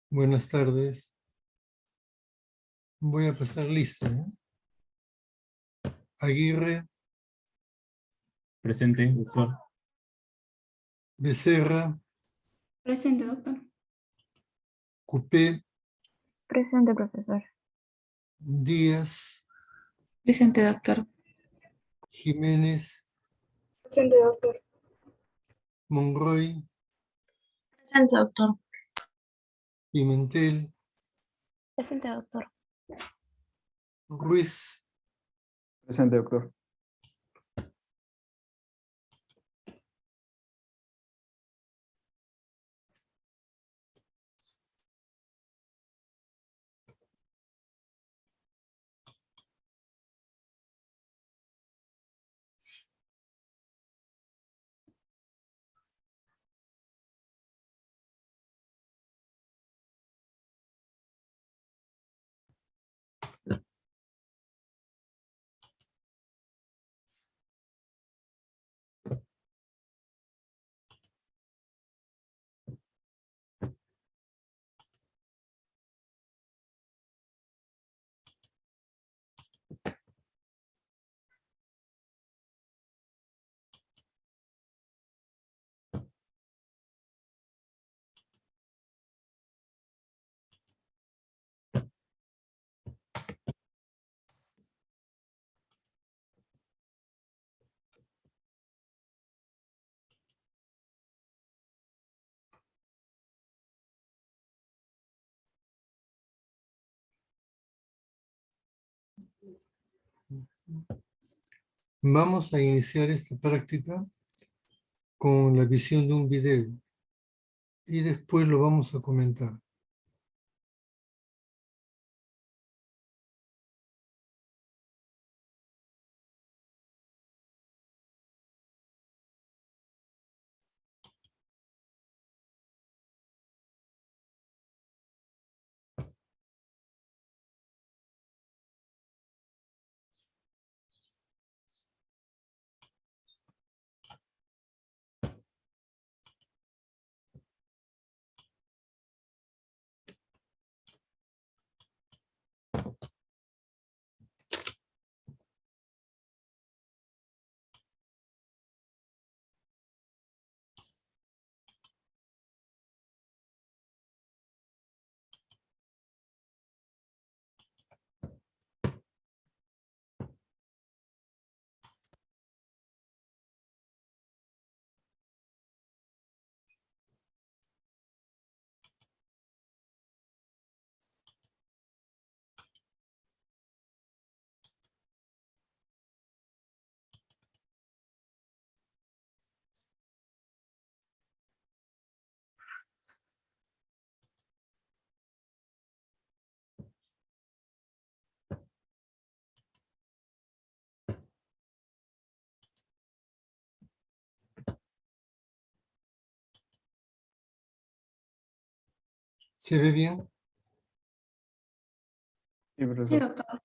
Buenas tardes. Voy a pasar lista, ¿eh? Aguirre, Presente, doctor. Becerra, Presente, doctor. Cupé, Presente, profesor. Díaz, Presente, doctor. Jiménez, Presente, doctor. Monroy, Presente, doctor. Pimentel, Presente, doctor. Ruiz, Presente, doctor. Vamos a iniciar esta práctica con la visión de un video y después lo vamos a comentar. ¿Se ve bien? Sí, Sí, profesor. doctor.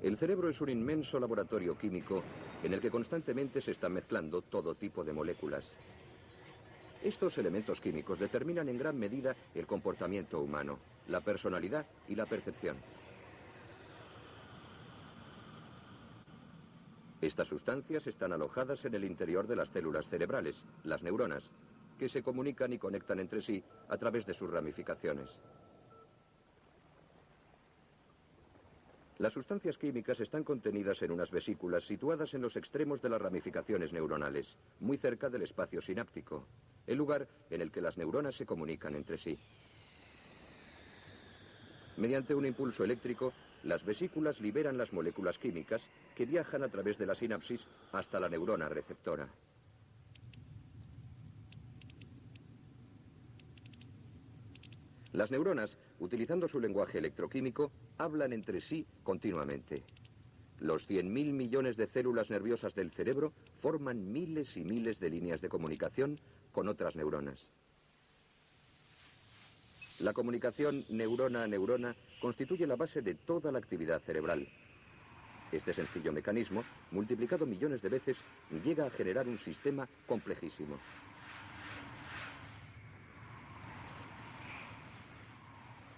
El cerebro es un inmenso laboratorio químico en el que constantemente se están mezclando todo tipo de moléculas. Estos elementos químicos determinan en gran medida el comportamiento humano, la personalidad y la percepción. Estas sustancias están alojadas en el interior de las células cerebrales, las neuronas, que se comunican y conectan entre sí a través de sus ramificaciones. Las sustancias químicas están contenidas en unas vesículas situadas en los extremos de las ramificaciones neuronales, muy cerca del espacio sináptico, el lugar en el que las neuronas se comunican entre sí. Mediante un impulso eléctrico, las vesículas liberan las moléculas químicas que viajan a través de la sinapsis hasta la neurona receptora. Las neuronas, utilizando su lenguaje electroquímico, hablan entre sí continuamente. Los 100.000 millones de células nerviosas del cerebro forman miles y miles de líneas de comunicación con otras neuronas. La comunicación neurona a neurona constituye la base de toda la actividad cerebral. Este sencillo mecanismo, multiplicado millones de veces, llega a generar un sistema complejísimo.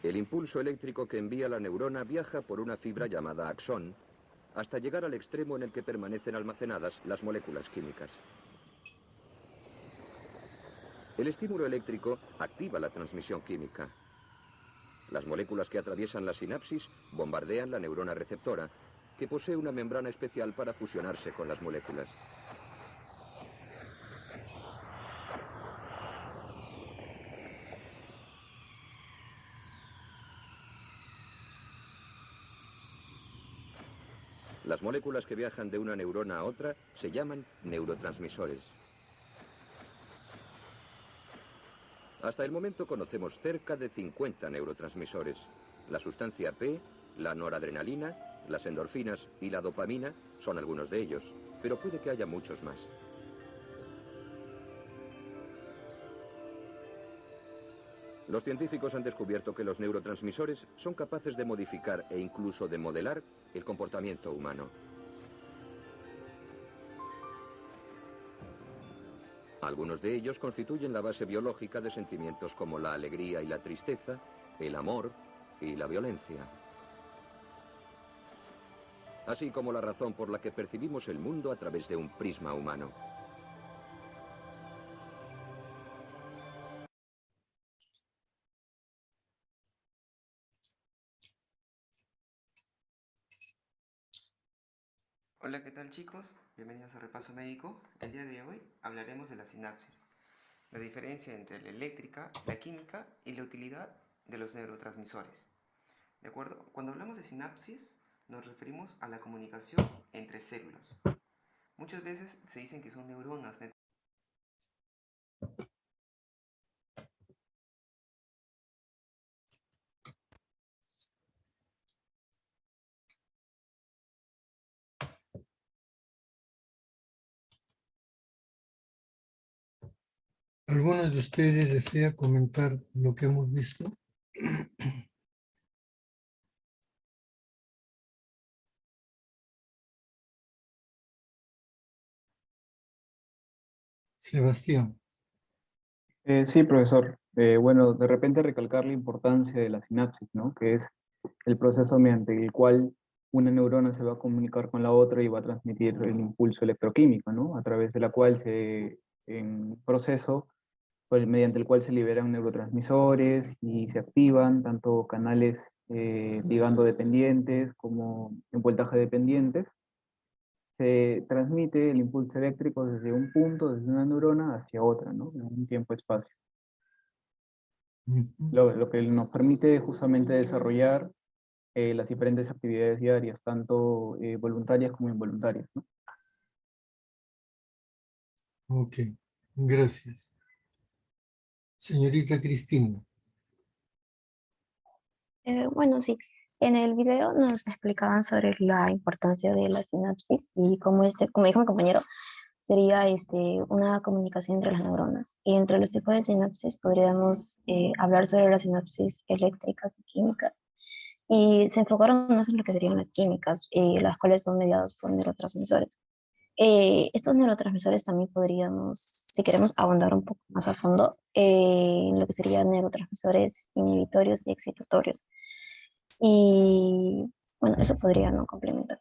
El impulso eléctrico que envía la neurona viaja por una fibra llamada axón hasta llegar al extremo en el que permanecen almacenadas las moléculas químicas. El estímulo eléctrico activa la transmisión química. Las moléculas que atraviesan la sinapsis bombardean la neurona receptora, que posee una membrana especial para fusionarse con las moléculas. Las moléculas que viajan de una neurona a otra se llaman neurotransmisores. Hasta el momento conocemos cerca de 50 neurotransmisores. La sustancia P, la noradrenalina, las endorfinas y la dopamina son algunos de ellos, pero puede que haya muchos más. Los científicos han descubierto que los neurotransmisores son capaces de modificar e incluso de modelar el comportamiento humano. Algunos de ellos constituyen la base biológica de sentimientos como la alegría y la tristeza, el amor y la violencia, así como la razón por la que percibimos el mundo a través de un prisma humano. Hola, ¿qué tal chicos? Bienvenidos a Repaso Médico. El día de hoy hablaremos de la sinapsis, la diferencia entre la eléctrica, la química y la utilidad de los neurotransmisores. ¿De acuerdo? Cuando hablamos de sinapsis, nos referimos a la comunicación entre células. Muchas veces se dicen que son neuronas. ¿Alguno de ustedes desea comentar lo que hemos visto? Sebastián. Sí, profesor. Bueno, de repente recalcar la importancia de la sinapsis, ¿no? Que es el proceso mediante el cual una neurona se va a comunicar con la otra y va a transmitir el impulso electroquímico, ¿no? A través de la cual en proceso, pues, mediante el cual se liberan neurotransmisores y se activan tanto canales ligando dependientes como en voltaje dependientes. Se transmite el impulso eléctrico desde un punto, desde una neurona hacia otra, ¿no? En un tiempo-espacio. Lo que nos permite justamente desarrollar las diferentes actividades diarias, tanto voluntarias como involuntarias, ¿no? Ok, gracias. Señorita Cristina. Bueno, sí. En el video nos explicaban sobre la importancia de la sinapsis y como dijo mi compañero, sería una comunicación entre las neuronas. Y entre los tipos de sinapsis podríamos hablar sobre las sinapsis eléctricas y químicas. Y se enfocaron más en lo que serían las químicas, las cuales son mediadas por neurotransmisores. Estos neurotransmisores también podríamos, si queremos ahondar un poco más a fondo, en lo que serían neurotransmisores inhibitorios y excitatorios. Y bueno, eso podría no complementar.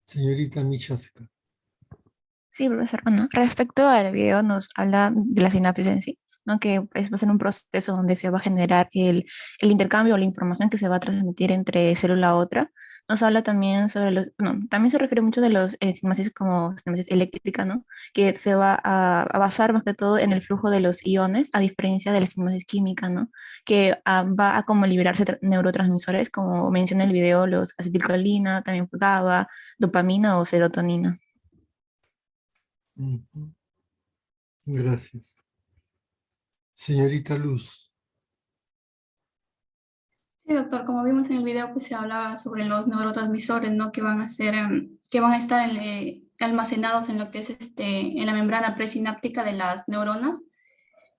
Señorita Michaska. Sí, profesor. Bueno, respecto al video nos habla de la sinapsis en sí, ¿no? Que va a ser un proceso donde se va a generar el intercambio o la información que se va a transmitir entre célula a otra. Nos habla también sobre también se refiere mucho de los sinapsis como sinapsis eléctrica, ¿no? Que se va a basar más que todo en el flujo de los iones, a diferencia de la sinapsis química, ¿no? Que va a como liberarse neurotransmisores, como menciona el video, los acetilcolina, también GABA, dopamina o serotonina. Gracias. Señorita Luz. Sí, doctor, como vimos en el video, pues se hablaba sobre los neurotransmisores, ¿no? Que van a ser, que van a estar almacenados en lo que es en la membrana presináptica de las neuronas,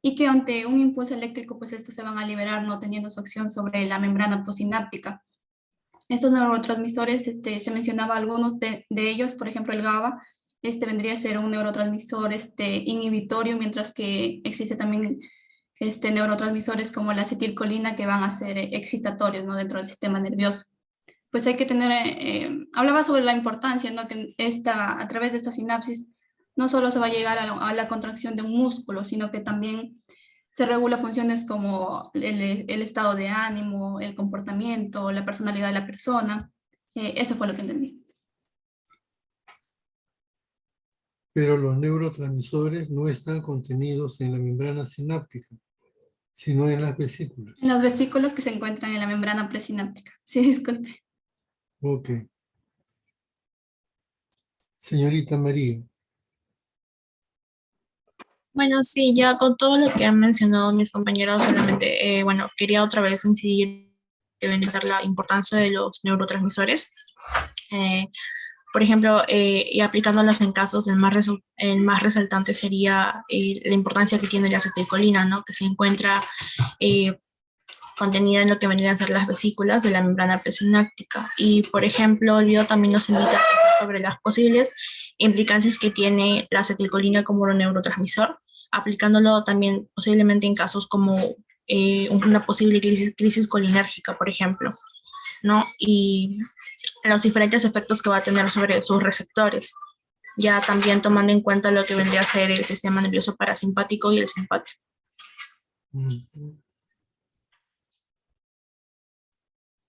y que ante un impulso eléctrico, pues estos se van a liberar, no teniendo su acción sobre la membrana posináptica. Estos neurotransmisores, se mencionaba algunos de ellos, por ejemplo, el GABA, vendría a ser un neurotransmisor inhibitorio, mientras que existe también neurotransmisores como la acetilcolina que van a ser excitatorios, ¿no?, dentro del sistema nervioso. Pues hay que tener, hablaba sobre la importancia, ¿no?, que a través de esta sinapsis no solo se va a llegar a la contracción de un músculo, sino que también se regula funciones como el estado de ánimo, el comportamiento, la personalidad de la persona. Eso fue lo que entendí. Pero los neurotransmisores no están contenidos en la membrana sináptica, sino en las vesículas. En las vesículas que se encuentran en la membrana presináptica. Sí, disculpe. Ok. Señorita María. Bueno, sí, ya con todo lo que han mencionado mis compañeros, solamente, bueno, quería otra vez incidir que vendría a ser la importancia de los neurotransmisores. Por ejemplo, y aplicándolos en casos, el más resaltante sería la importancia que tiene la acetilcolina, ¿no?, que se encuentra contenida en lo que vendrían a ser las vesículas de la membrana presináptica. Y, por ejemplo, el video también nos invita a pensar sobre las posibles implicancias que tiene la acetilcolina como neurotransmisor, aplicándolo también posiblemente en casos como una posible crisis colinérgica, por ejemplo, ¿no? Y los diferentes efectos que va a tener sobre sus receptores, ya también tomando en cuenta lo que vendría a ser el sistema nervioso parasimpático y el simpático.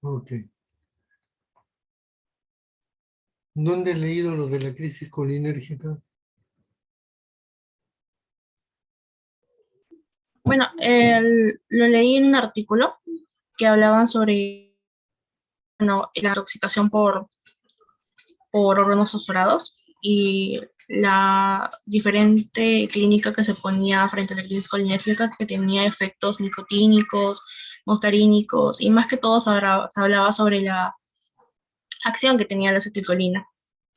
Ok. ¿Dónde he leído lo de la crisis colinérgica? Bueno, lo leí en un artículo que hablaban sobre, bueno, la intoxicación por órganos sulfurados y la diferente clínica que se ponía frente a la crisis colinérgica, que tenía efectos nicotínicos, muscarínicos, y más que todo se hablaba sobre la acción que tenía la acetilcolina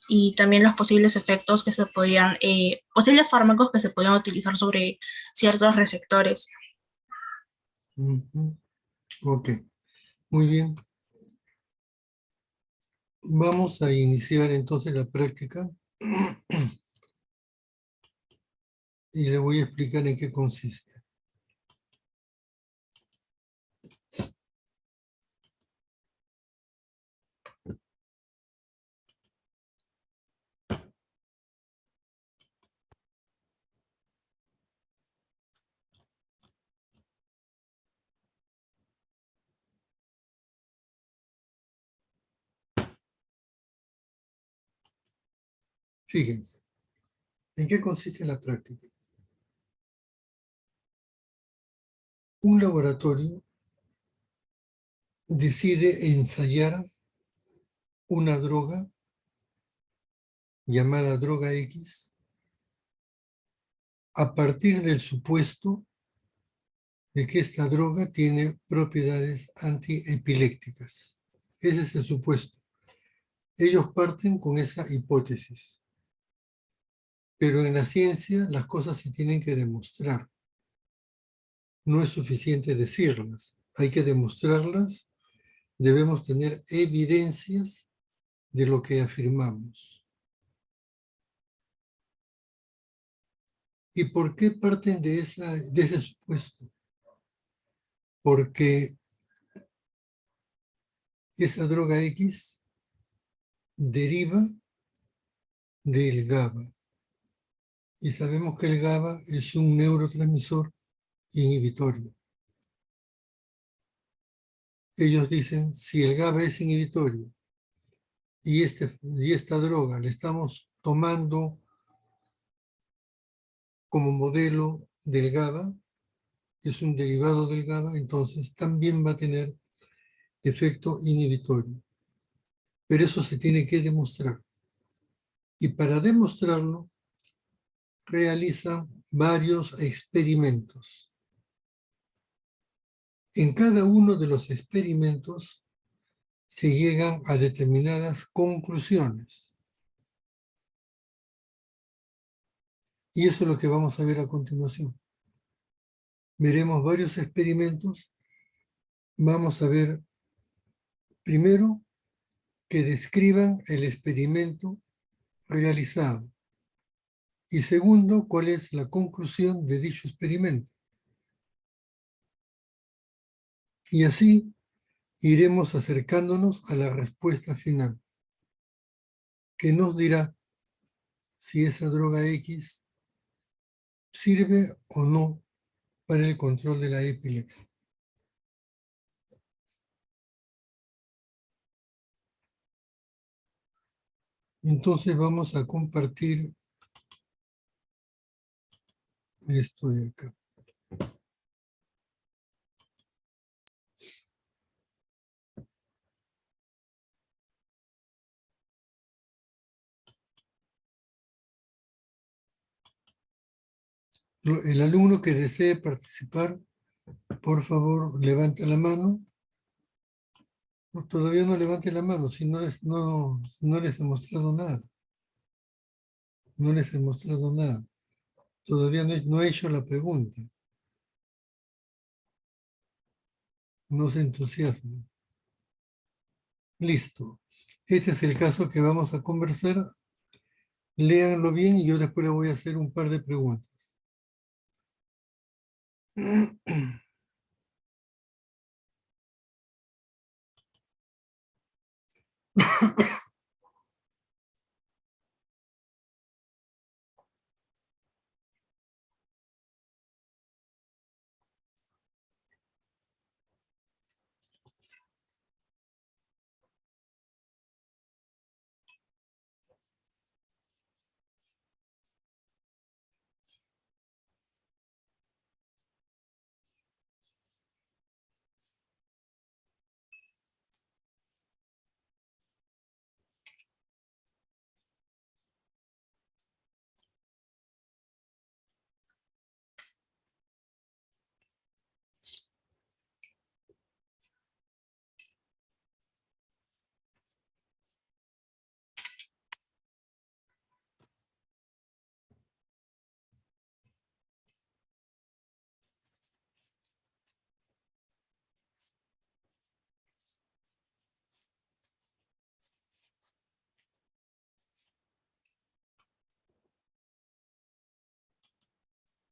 y también los posibles efectos que se podían, posibles fármacos que se podían utilizar sobre ciertos receptores. Ok, muy bien. Vamos a iniciar entonces la práctica y le voy a explicar en qué consiste. Fíjense, ¿en qué consiste la práctica? Un laboratorio decide ensayar una droga llamada droga X a partir del supuesto de que esta droga tiene propiedades antiepilépticas. Ese es el supuesto. Ellos parten con esa hipótesis. Pero en la ciencia las cosas se tienen que demostrar. No es suficiente decirlas, hay que demostrarlas. Debemos tener evidencias de lo que afirmamos. ¿Y por qué parten de ese supuesto? Porque esa droga X deriva del GABA. Y sabemos que el GABA es un neurotransmisor inhibitorio. Ellos dicen, si el GABA es inhibitorio y esta droga la estamos tomando como modelo del GABA, es un derivado del GABA, entonces también va a tener efecto inhibitorio. Pero eso se tiene que demostrar. Y para demostrarlo, realizan varios experimentos. En cada uno de los experimentos se llegan a determinadas conclusiones. Y eso es lo que vamos a ver a continuación. Veremos varios experimentos. Vamos a ver primero que describan el experimento realizado. Y segundo, cuál es la conclusión de dicho experimento. Y así iremos acercándonos a la respuesta final, que nos dirá si esa droga X sirve o no para el control de la epilepsia. Entonces vamos a compartir esto de acá. El alumno que desee participar, por favor, levante la mano. No, todavía no levante la mano, si no les he mostrado nada. No les he mostrado nada. Todavía no he hecho la pregunta. No se entusiasmen. Listo. Este es el caso que vamos a conversar. Léanlo bien y yo después les voy a hacer un par de preguntas.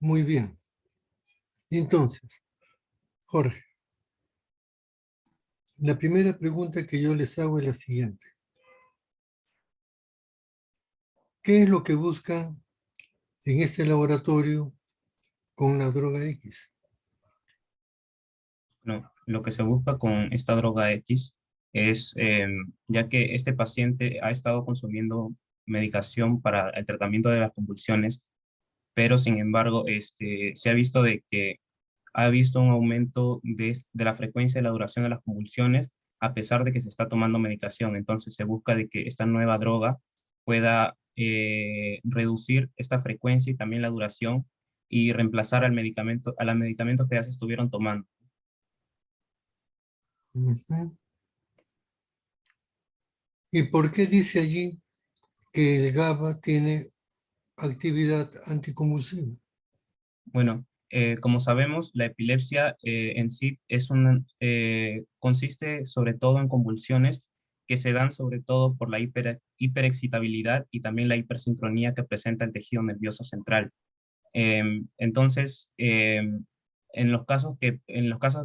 Muy bien. Entonces, Jorge, la primera pregunta que yo les hago es la siguiente. ¿Qué es lo que buscan en este laboratorio con la droga X? No, lo que se busca con esta droga X es, ya que este paciente ha estado consumiendo medicación para el tratamiento de las convulsiones, pero sin embargo se ha visto de que ha visto un aumento de la frecuencia y la duración de las convulsiones a pesar de que se está tomando medicación. Entonces se busca de que esta nueva droga pueda reducir esta frecuencia y también la duración y reemplazar al medicamento, a los medicamentos que ya se estuvieron tomando. Ujú. ¿Y por qué dice allí que el GABA tiene actividad anticonvulsiva? Bueno, como sabemos, la epilepsia en sí consiste sobre todo en convulsiones que se dan sobre todo por la hiperexcitabilidad y también la hipersincronía que presenta el tejido nervioso central. Entonces, en los casos de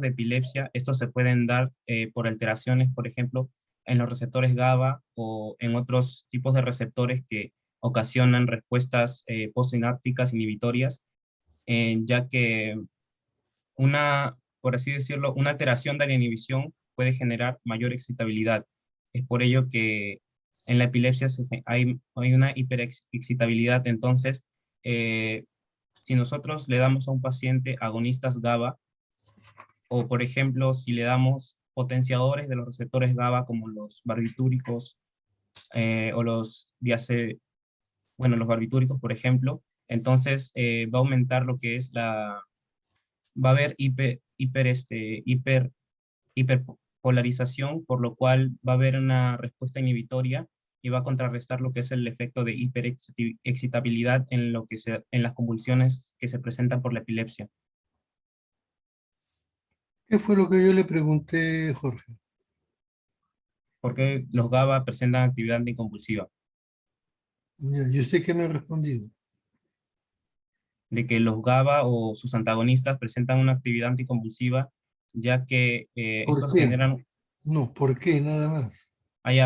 epilepsia, estos se pueden dar por alteraciones, por ejemplo, en los receptores GABA o en otros tipos de receptores que ocasionan respuestas postsinápticas inhibitorias, ya que por así decirlo, una alteración de la inhibición puede generar mayor excitabilidad. Es por ello que en la epilepsia hay una hiperexcitabilidad. Entonces, si nosotros le damos a un paciente agonistas GABA, o por ejemplo, si le damos potenciadores de los receptores GABA como los barbitúricos o los los barbitúricos, por ejemplo, entonces va a aumentar lo que es va a haber hiperpolarización, por lo cual va a haber una respuesta inhibitoria y va a contrarrestar lo que es el efecto de hiperexcitabilidad en las convulsiones que se presentan por la epilepsia. ¿Qué fue lo que yo le pregunté, Jorge? Porque los GABA presentan actividad anticonvulsiva, Ya, ¿y usted qué me ha respondido? de que los GABA o sus antagonistas presentan una actividad anticonvulsiva, ya que ¿Por estos qué? generan, No, ¿por qué? Nada más.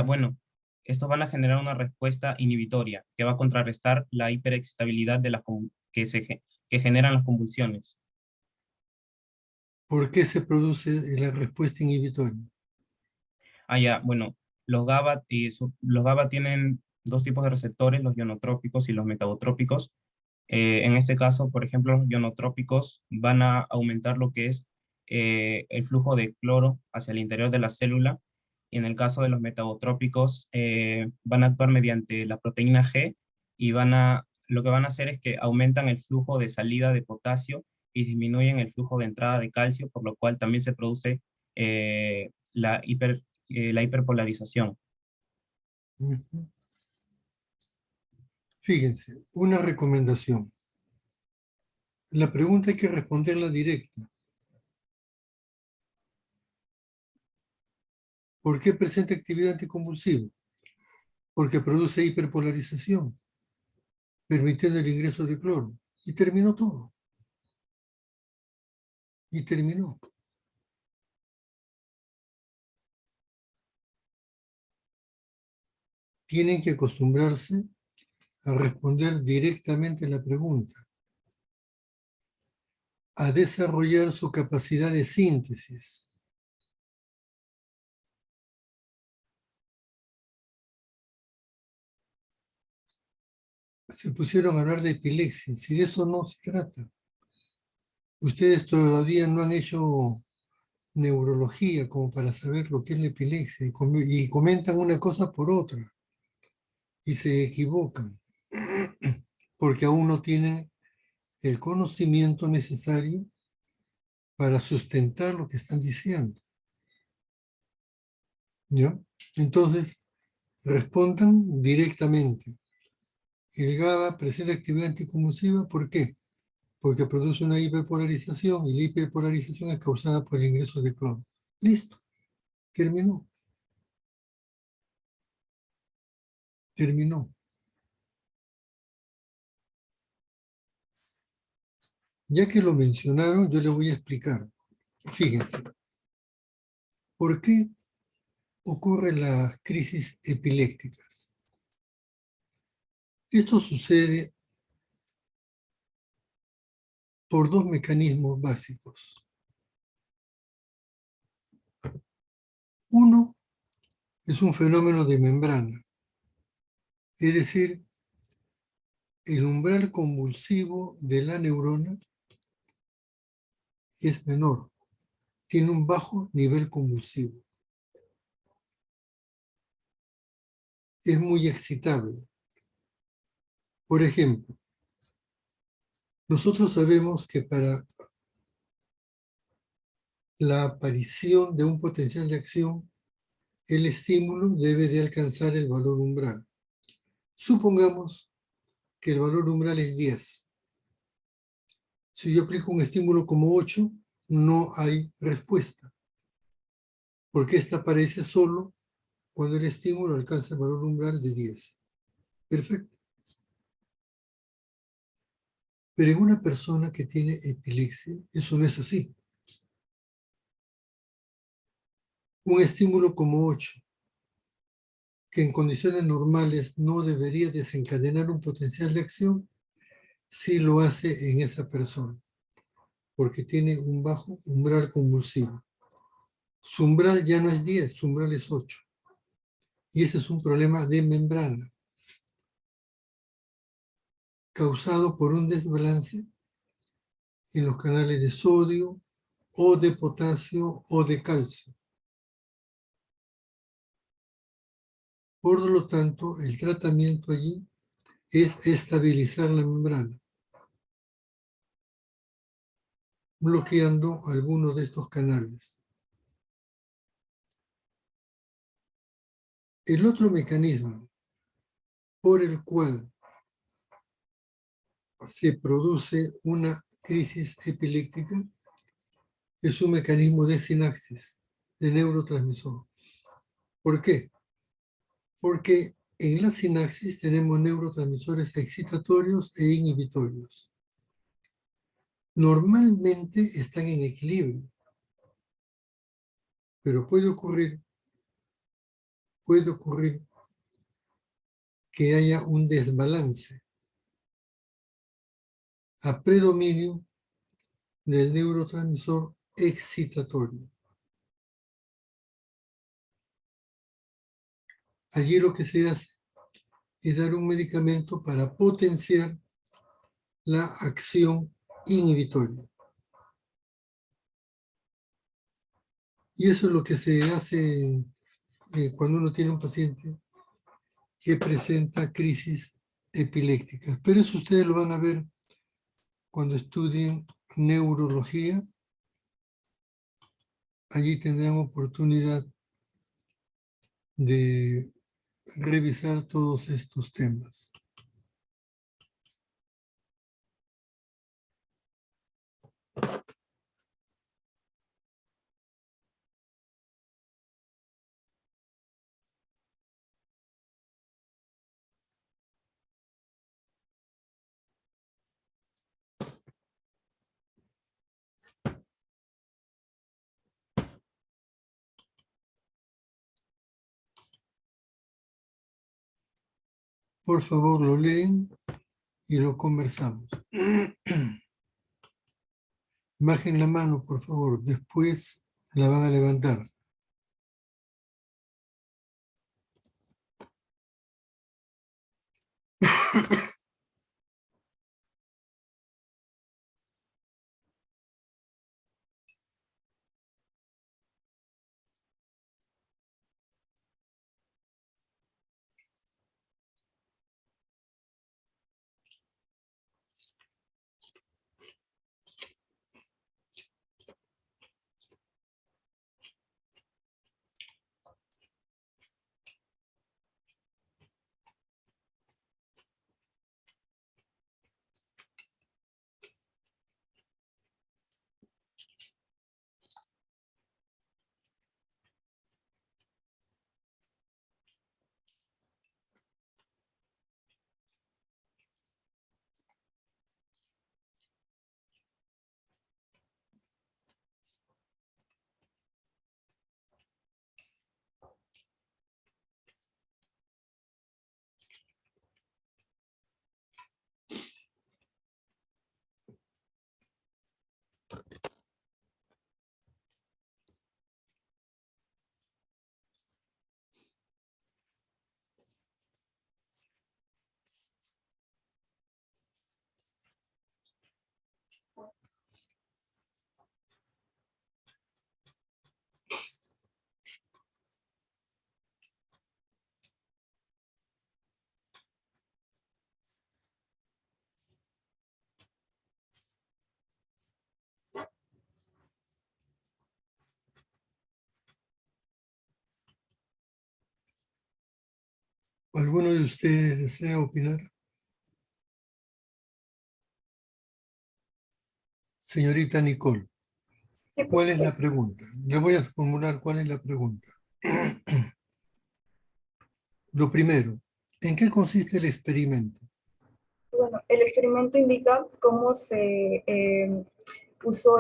bueno, estos van a generar una respuesta inhibitoria que va a contrarrestar la hiperexcitabilidad que generan las convulsiones. ¿Por qué se produce la respuesta inhibitoria? Bueno, los GABA tienen dos tipos de receptores, los ionotrópicos y los metabotrópicos. En este caso, por ejemplo, los ionotrópicos van a aumentar lo que es el flujo de cloro hacia el interior de la célula, y en el caso de los metabotrópicos van a actuar mediante la proteína G y lo que van a hacer es que aumentan el flujo de salida de potasio y disminuyen el flujo de entrada de calcio, por lo cual también se produce la hiperpolarización. Ujú. Fíjense, una recomendación. La pregunta hay que responderla directa. ¿Por qué presenta actividad anticonvulsiva? Porque produce hiperpolarización, permitiendo el ingreso de cloro. Y terminó todo. Y terminó. Tienen que acostumbrarse a responder directamente a la pregunta, a desarrollar su capacidad de síntesis. Se pusieron a hablar de epilepsia, si de eso no se trata. Ustedes todavía no han hecho neurología como para saber lo que es la epilepsia y comentan una cosa por otra y se equivocan porque aún no tienen el conocimiento necesario para sustentar lo que están diciendo. ¿Ya? Entonces, respondan directamente. El GABA presenta actividad anticonvulsiva, ¿por qué? Porque produce una hiperpolarización y la hiperpolarización es causada por el ingreso de cloro. Listo, terminó. Terminó. Ya que lo mencionaron, yo le voy a explicar. Fíjense, ¿por qué ocurren las crisis epilépticas? Esto sucede por dos mecanismos básicos. Uno es un fenómeno de membrana, es decir, el umbral convulsivo de la neurona es menor, tiene un bajo nivel convulsivo. Es muy excitable. Por ejemplo, nosotros sabemos que para la aparición de un potencial de acción, el estímulo debe de alcanzar el valor umbral. Supongamos que el valor umbral es 10. Si yo aplico un estímulo como 8, no hay respuesta, porque esta aparece solo cuando el estímulo alcanza el valor umbral de 10. Perfecto. Pero en una persona que tiene epilepsia, eso no es así. Un estímulo como 8, que en condiciones normales no debería desencadenar un potencial de acción, sí lo hace en esa persona, porque tiene un bajo umbral convulsivo. Su umbral ya no es 10, su umbral es 8. Y ese es un problema de membrana, causado por un desbalance en los canales de sodio, o de potasio, o de calcio. Por lo tanto, el tratamiento allí es estabilizar la membrana, bloqueando algunos de estos canales. El otro mecanismo por el cual se produce una crisis epiléptica es un mecanismo de sinapsis, de neurotransmisor. ¿Por qué? Porque en la sinapsis tenemos neurotransmisores excitatorios e inhibitorios. Normalmente están en equilibrio, pero puede ocurrir que haya un desbalance a predominio del neurotransmisor excitatorio. Allí lo que se hace es dar un medicamento para potenciar la acción inhibitoria. Y eso es lo que se hace cuando uno tiene un paciente que presenta crisis epilépticas. Pero eso ustedes lo van a ver cuando estudien neurología. Allí tendrán oportunidad de revisar todos estos temas. Por favor, lo leen y lo conversamos. Bajen la mano, por favor. Después la van a levantar. ¿Alguno de ustedes desea opinar? Señorita Nicole, Sí, ¿cuál es profesor. la pregunta? Le voy a formular cuál es la pregunta. Lo primero, ¿en qué consiste el experimento? Bueno, el experimento indica cómo se usó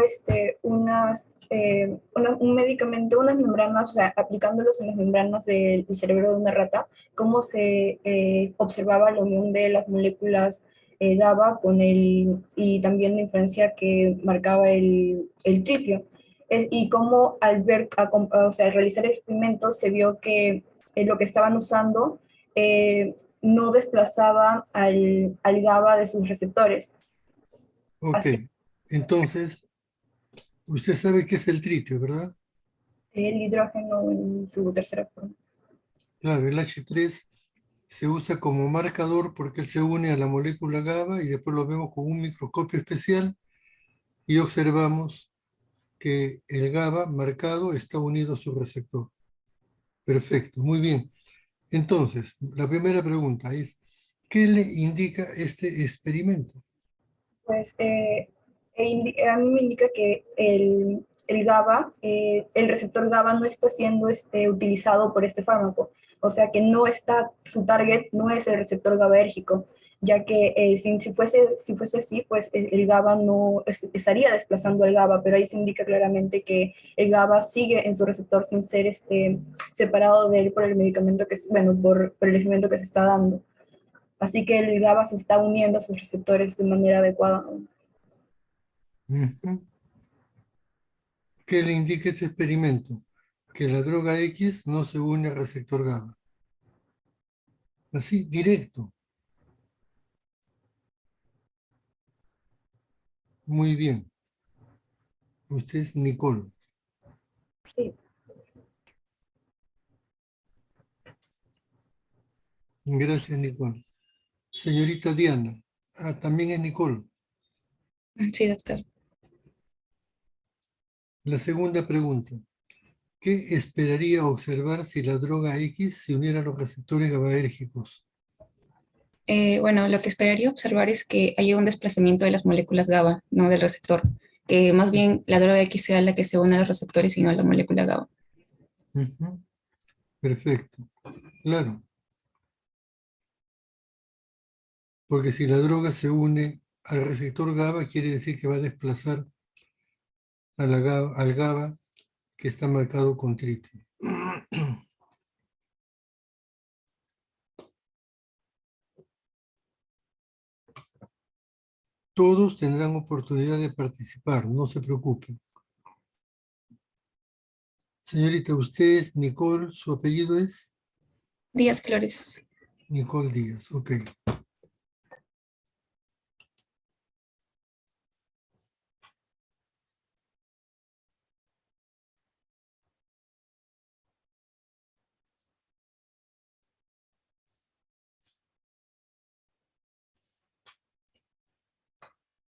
un medicamento, unas membranas, o sea, aplicándolos en las membranas del cerebro de una rata, cómo se observaba la unión de las moléculas GABA y también la influencia que marcaba el tritio. Y cómo al ver, o sea, al realizar el experimento se vio que lo que estaban usando no desplazaba al GABA de sus receptores. Ok, Así, entonces, usted sabe qué es el tritio, ¿verdad? el hidrógeno en su tercera forma. Claro, el H3 se usa como marcador porque él se une a la molécula GABA y después lo vemos con un microscopio especial y observamos que el GABA marcado está unido a su receptor. Perfecto, muy bien. Entonces, la primera pregunta es, ¿Qué le indica este experimento? Pues a mí me indica que el GABA, el receptor GABA no está siendo utilizado por este fármaco. O sea que no está, su target no es el receptor GABAérgico, ya que si fuese así, pues el GABA no estaría desplazando el GABA, pero ahí se indica claramente que el GABA sigue en su receptor sin ser separado de él por el medicamento que, bueno, por el elemento que se está dando. Así que el GABA se está uniendo a sus receptores de manera adecuada. Ujú. ¿Qué le indica este experimento? Que la droga X no se une al receptor GABA. Así, directo. Muy bien. Usted es Nicole. Sí, Gracias, Nicole. Señorita Diana. Ah, también es Nicole. Sí, doctor. La segunda pregunta. ¿Qué esperaría observar si la droga X se uniera a los receptores GABAérgicos? Bueno, lo que esperaría observar es que haya un desplazamiento de las moléculas GABA, no del receptor. Que más bien la droga X sea la que se une a los receptores y no a la molécula GABA. Ujú. Perfecto. Claro. Porque si la droga se une al receptor GABA, quiere decir que va a desplazar a al GABA que está marcado con tritium. Todos tendrán oportunidad de participar, no se preocupen. Señorita, usted es Nicole, su apellido es Díaz Flores. Nicole Díaz, ok.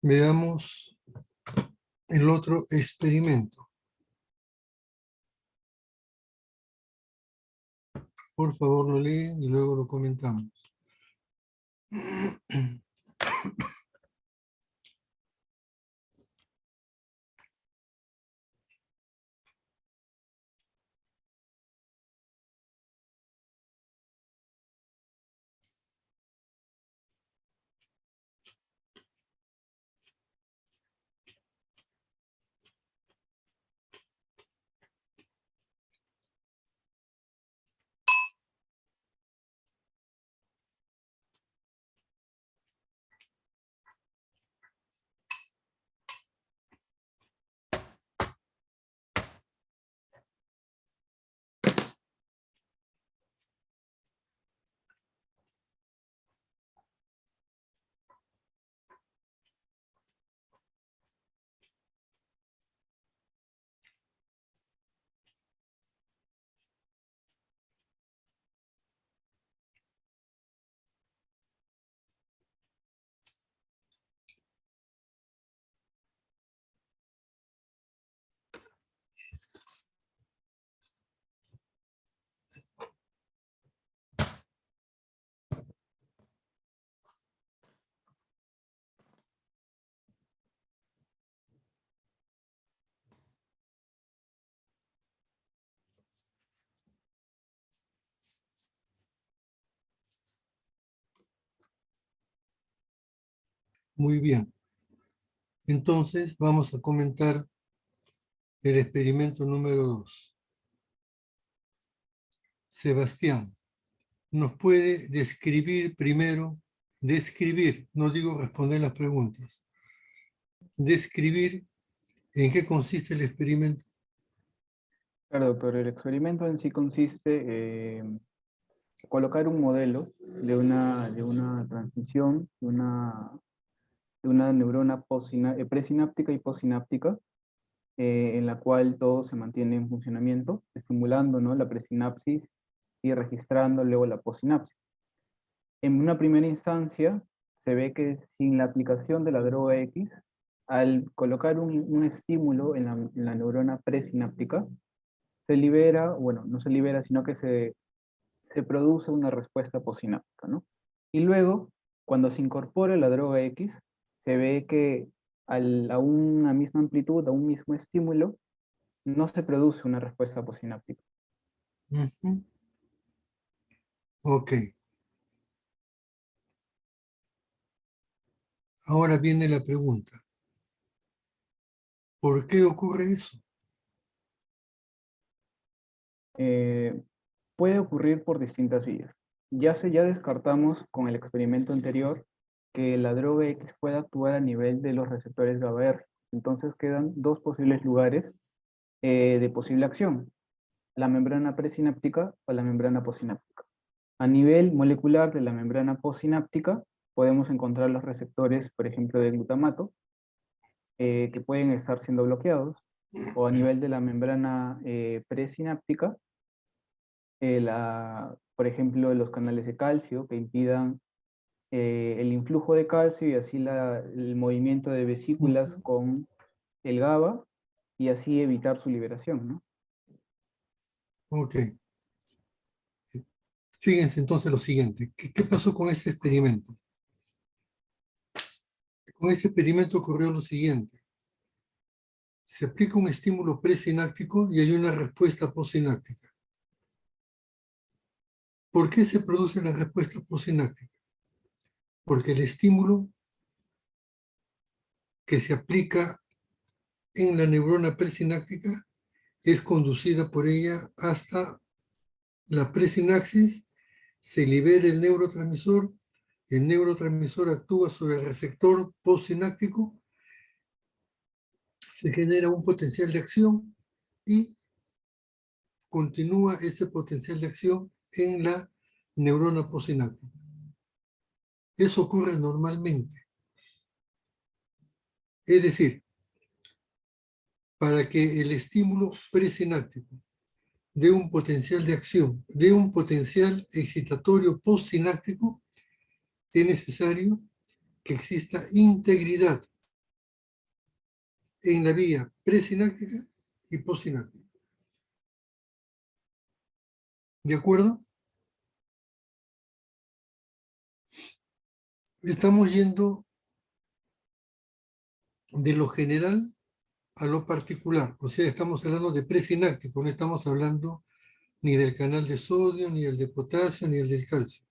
Veamos el otro experimento. Por favor, lo leen y luego lo comentamos. Muy bien. Entonces vamos a comentar el experimento número 2. Sebastián, ¿nos puede describir primero, no digo responder las preguntas, describir en qué consiste el experimento? Claro, doctor, el experimento en sí consiste en colocar un modelo de una transmisión de una neurona presináptica y postsináptica, en la cual todo se mantiene en funcionamiento, estimulando, ¿no?, la presinapsis y registrando luego la postsinapsis. En una primera instancia, se ve que sin la aplicación de la droga X, al colocar un estímulo en la neurona presináptica, se libera, bueno, no se libera, sino que se produce una respuesta postsináptica, ¿no? Y luego, cuando se incorpora la droga X, se ve que a una misma amplitud, a un mismo estímulo, no se produce una respuesta postsináptica. Ujú. Ok. Ahora viene la pregunta. ¿Por qué ocurre eso? Puede ocurrir por distintas vías. Ya descartamos con el experimento anterior que la droga X pueda actuar a nivel de los receptores GABAR. Entonces quedan dos posibles lugares de posible acción: la membrana presináptica o la membrana postsináptica. A nivel molecular de la membrana postsináptica podemos encontrar los receptores, por ejemplo, de glutamato, que pueden estar siendo bloqueados, o a nivel de la membrana presináptica, por ejemplo, los canales de calcio que impidan el influjo de calcio y así el movimiento de vesículas con el GABA y así evitar su liberación, ¿no? Ok. Fíjense entonces lo siguiente. ¿Qué pasó con este experimento? Con este experimento ocurrió lo siguiente. Se aplica un estímulo presináptico y hay una respuesta postsináptica. ¿Por qué se produce la respuesta postsináptica? Porque el estímulo que se aplica en la neurona presináptica es conducida por ella hasta la presinapsis, se libera el neurotransmisor actúa sobre el receptor postsináptico, se genera un potencial de acción y continúa ese potencial de acción en la neurona postsináptica. Eso ocurre normalmente. Es decir, para que el estímulo presináptico dé un potencial de acción, dé un potencial excitatorio postsináptico, es necesario que exista integridad en la vía presináptica y postsináptica. ¿De acuerdo? Estamos yendo de lo general a lo particular. O sea, estamos hablando de presináptico, no estamos hablando ni del canal de sodio, ni el de potasio, ni el del calcio.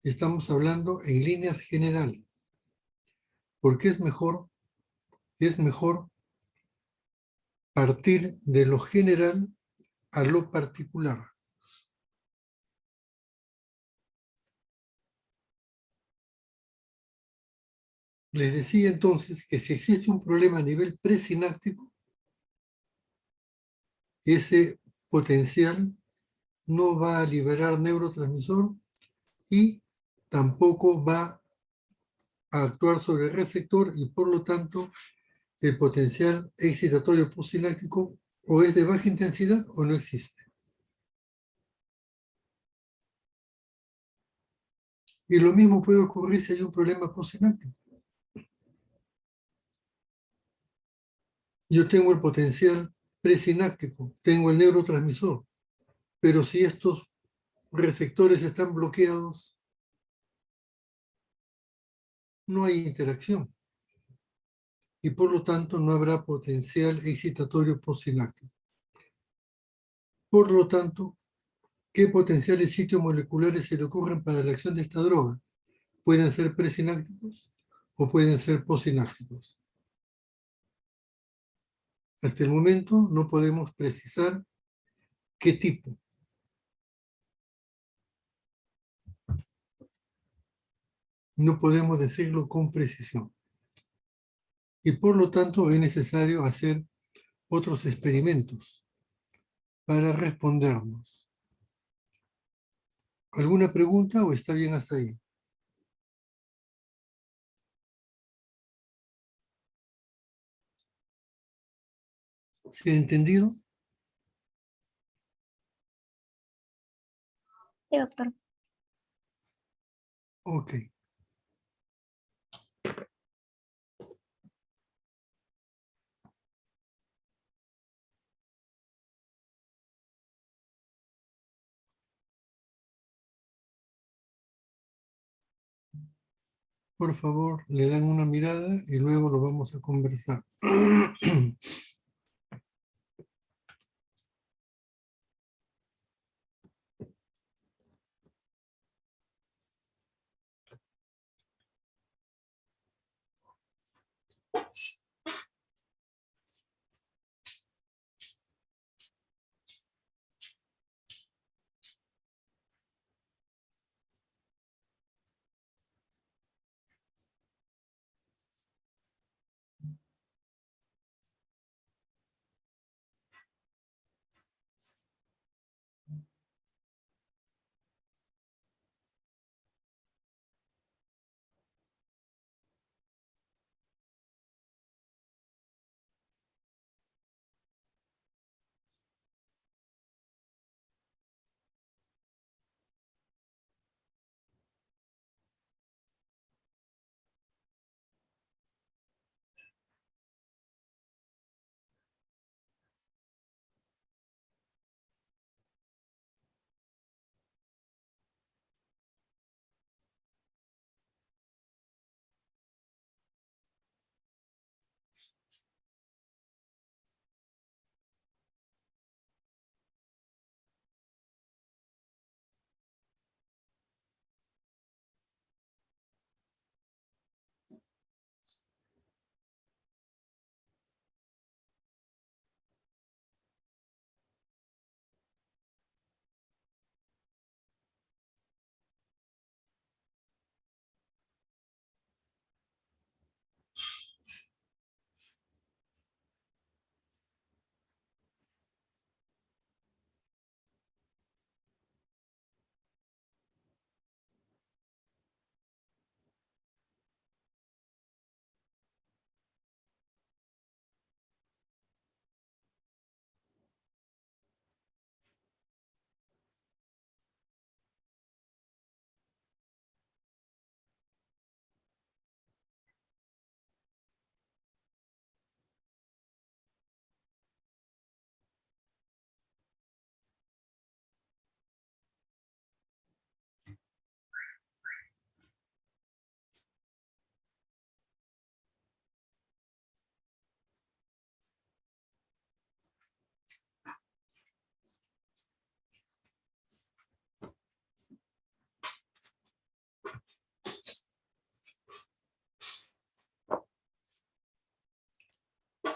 Estamos hablando en líneas generales. Porque es mejor partir de lo general a lo particular. Les decía entonces que si existe un problema a nivel presináptico, ese potencial no va a liberar neurotransmisor y tampoco va a actuar sobre el receptor y por lo tanto el potencial excitatorio postsináptico o es de baja intensidad o no existe. Y lo mismo puede ocurrir si hay un problema postsináptico. Yo tengo el potencial presináptico, tengo el neurotransmisor, pero si estos receptores están bloqueados, no hay interacción y por lo tanto no habrá potencial excitatorio postsináptico. Por lo tanto, ¿qué potenciales sitios moleculares se le ocurren para la acción de esta droga? Pueden ser presinápticos o pueden ser postsinápticos. Hasta el momento no podemos precisar qué tipo. No podemos decirlo con precisión. Y por lo tanto es necesario hacer otros experimentos para respondernos. ¿Alguna pregunta o está bien hasta ahí? ¿Se ha entendido? Sí, doctor. Ok. por favor, le dan una mirada y luego lo vamos a conversar.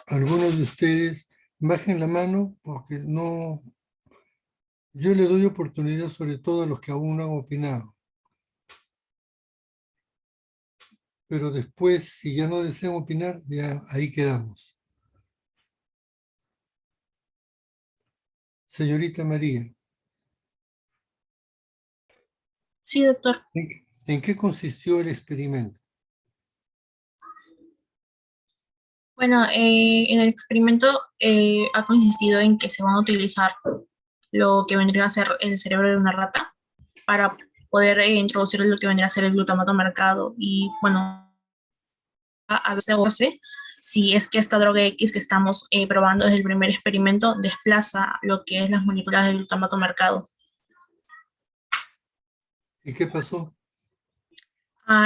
Algunos de ustedes bajen la mano porque no, yo le doy oportunidad sobre todo a los que aún no han opinado. Pero después, si ya no desean opinar, ya ahí quedamos. Señorita María, Sí, doctor. ¿en qué consistió el experimento? Bueno, en el experimento ha consistido en que se van a utilizar lo que vendría a ser el cerebro de una rata para poder introducir lo que vendría a ser el glutamato marcado y, bueno, a veces si es que esta droga X que estamos probando desde el primer experimento desplaza lo que es las moléculas de glutamato marcado. ¿Y qué pasó?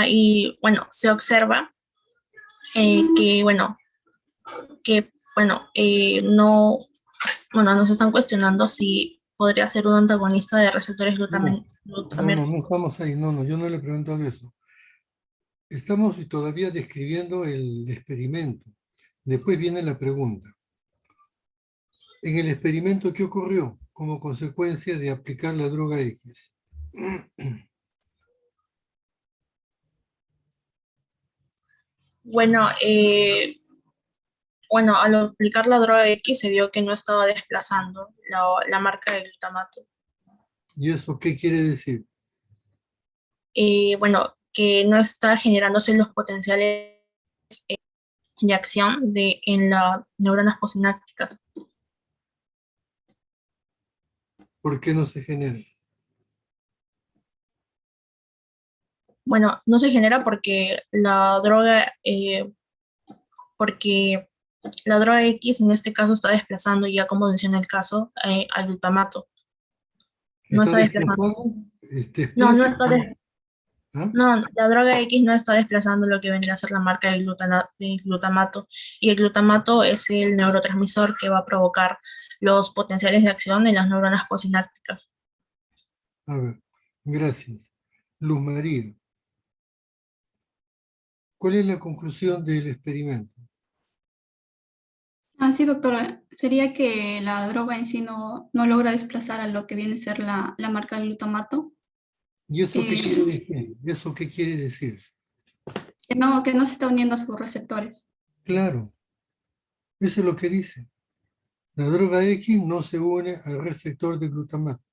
Y bueno, se observa que, bueno, no, bueno, nos están cuestionando si podría ser un antagonista de receptores No, glutamiérgicos. no estamos ahí, no, yo no le he preguntado eso. Estamos todavía describiendo el experimento. Después viene la pregunta. En el experimento, ¿qué ocurrió como consecuencia de aplicar la droga X? Bueno, al aplicar la droga X se vio que no estaba desplazando la marca de glutamato. ¿Y eso qué quiere decir? Bueno, que no está generándose los potenciales de acción en las neuronas postsinápticas. ¿Por qué no se genera? Bueno, no se genera porque la droga X en este caso está desplazando, ya como menciona el caso, al glutamato. No ¿Está está desplazando. desplazado? No Desplaza, está desplazando. ¿Ah? No, la droga X no está desplazando lo que vendría a ser la marca del glutamato. Y el glutamato es el neurotransmisor que va a provocar los potenciales de acción en las neuronas posinápticas. A ver, gracias. Luz María, ¿cuál es la conclusión del experimento? Sí, doctora, sería que la droga en sí no logra desplazar a lo que viene a ser la marca del glutamato, ¿Y eso qué quiere eh, decir? ¿Eso qué quiere decir? que no se está uniendo a sus receptores. Claro, eso es lo que dice. La droga X no se une al receptor de glutamato.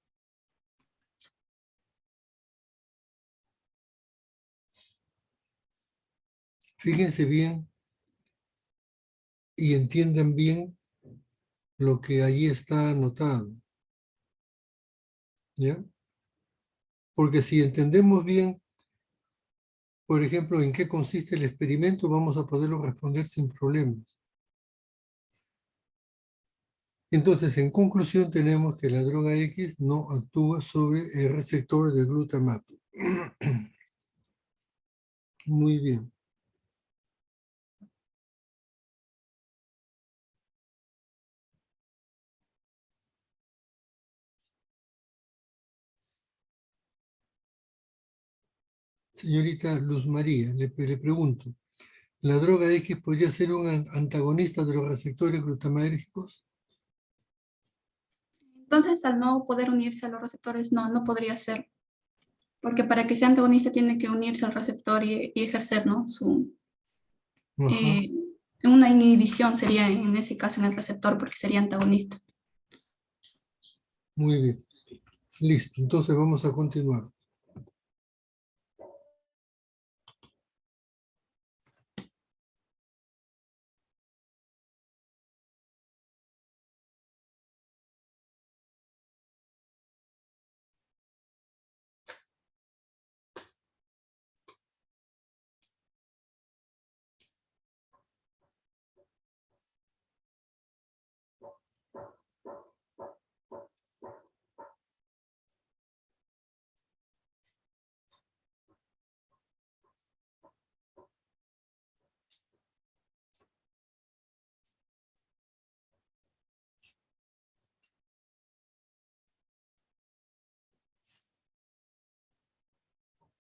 Fíjense bien y entiendan bien lo que ahí está anotado. ¿Ya? Porque si entendemos bien, por ejemplo, en qué consiste el experimento, vamos a poderlo responder sin problemas. Entonces, en conclusión, tenemos que la droga X no actúa sobre el receptor de glutamato. Muy bien. Señorita Luz María, le pregunto, ¿la droga X podría ser un antagonista de los receptores glutamérgicos? Entonces, al no poder unirse a los receptores, no podría ser, porque para que sea antagonista tiene que unirse al receptor y ejercer, ¿no? Ajá, Eh, una inhibición sería en ese caso en el receptor, porque sería antagonista. muy bien. Listo, entonces vamos a continuar.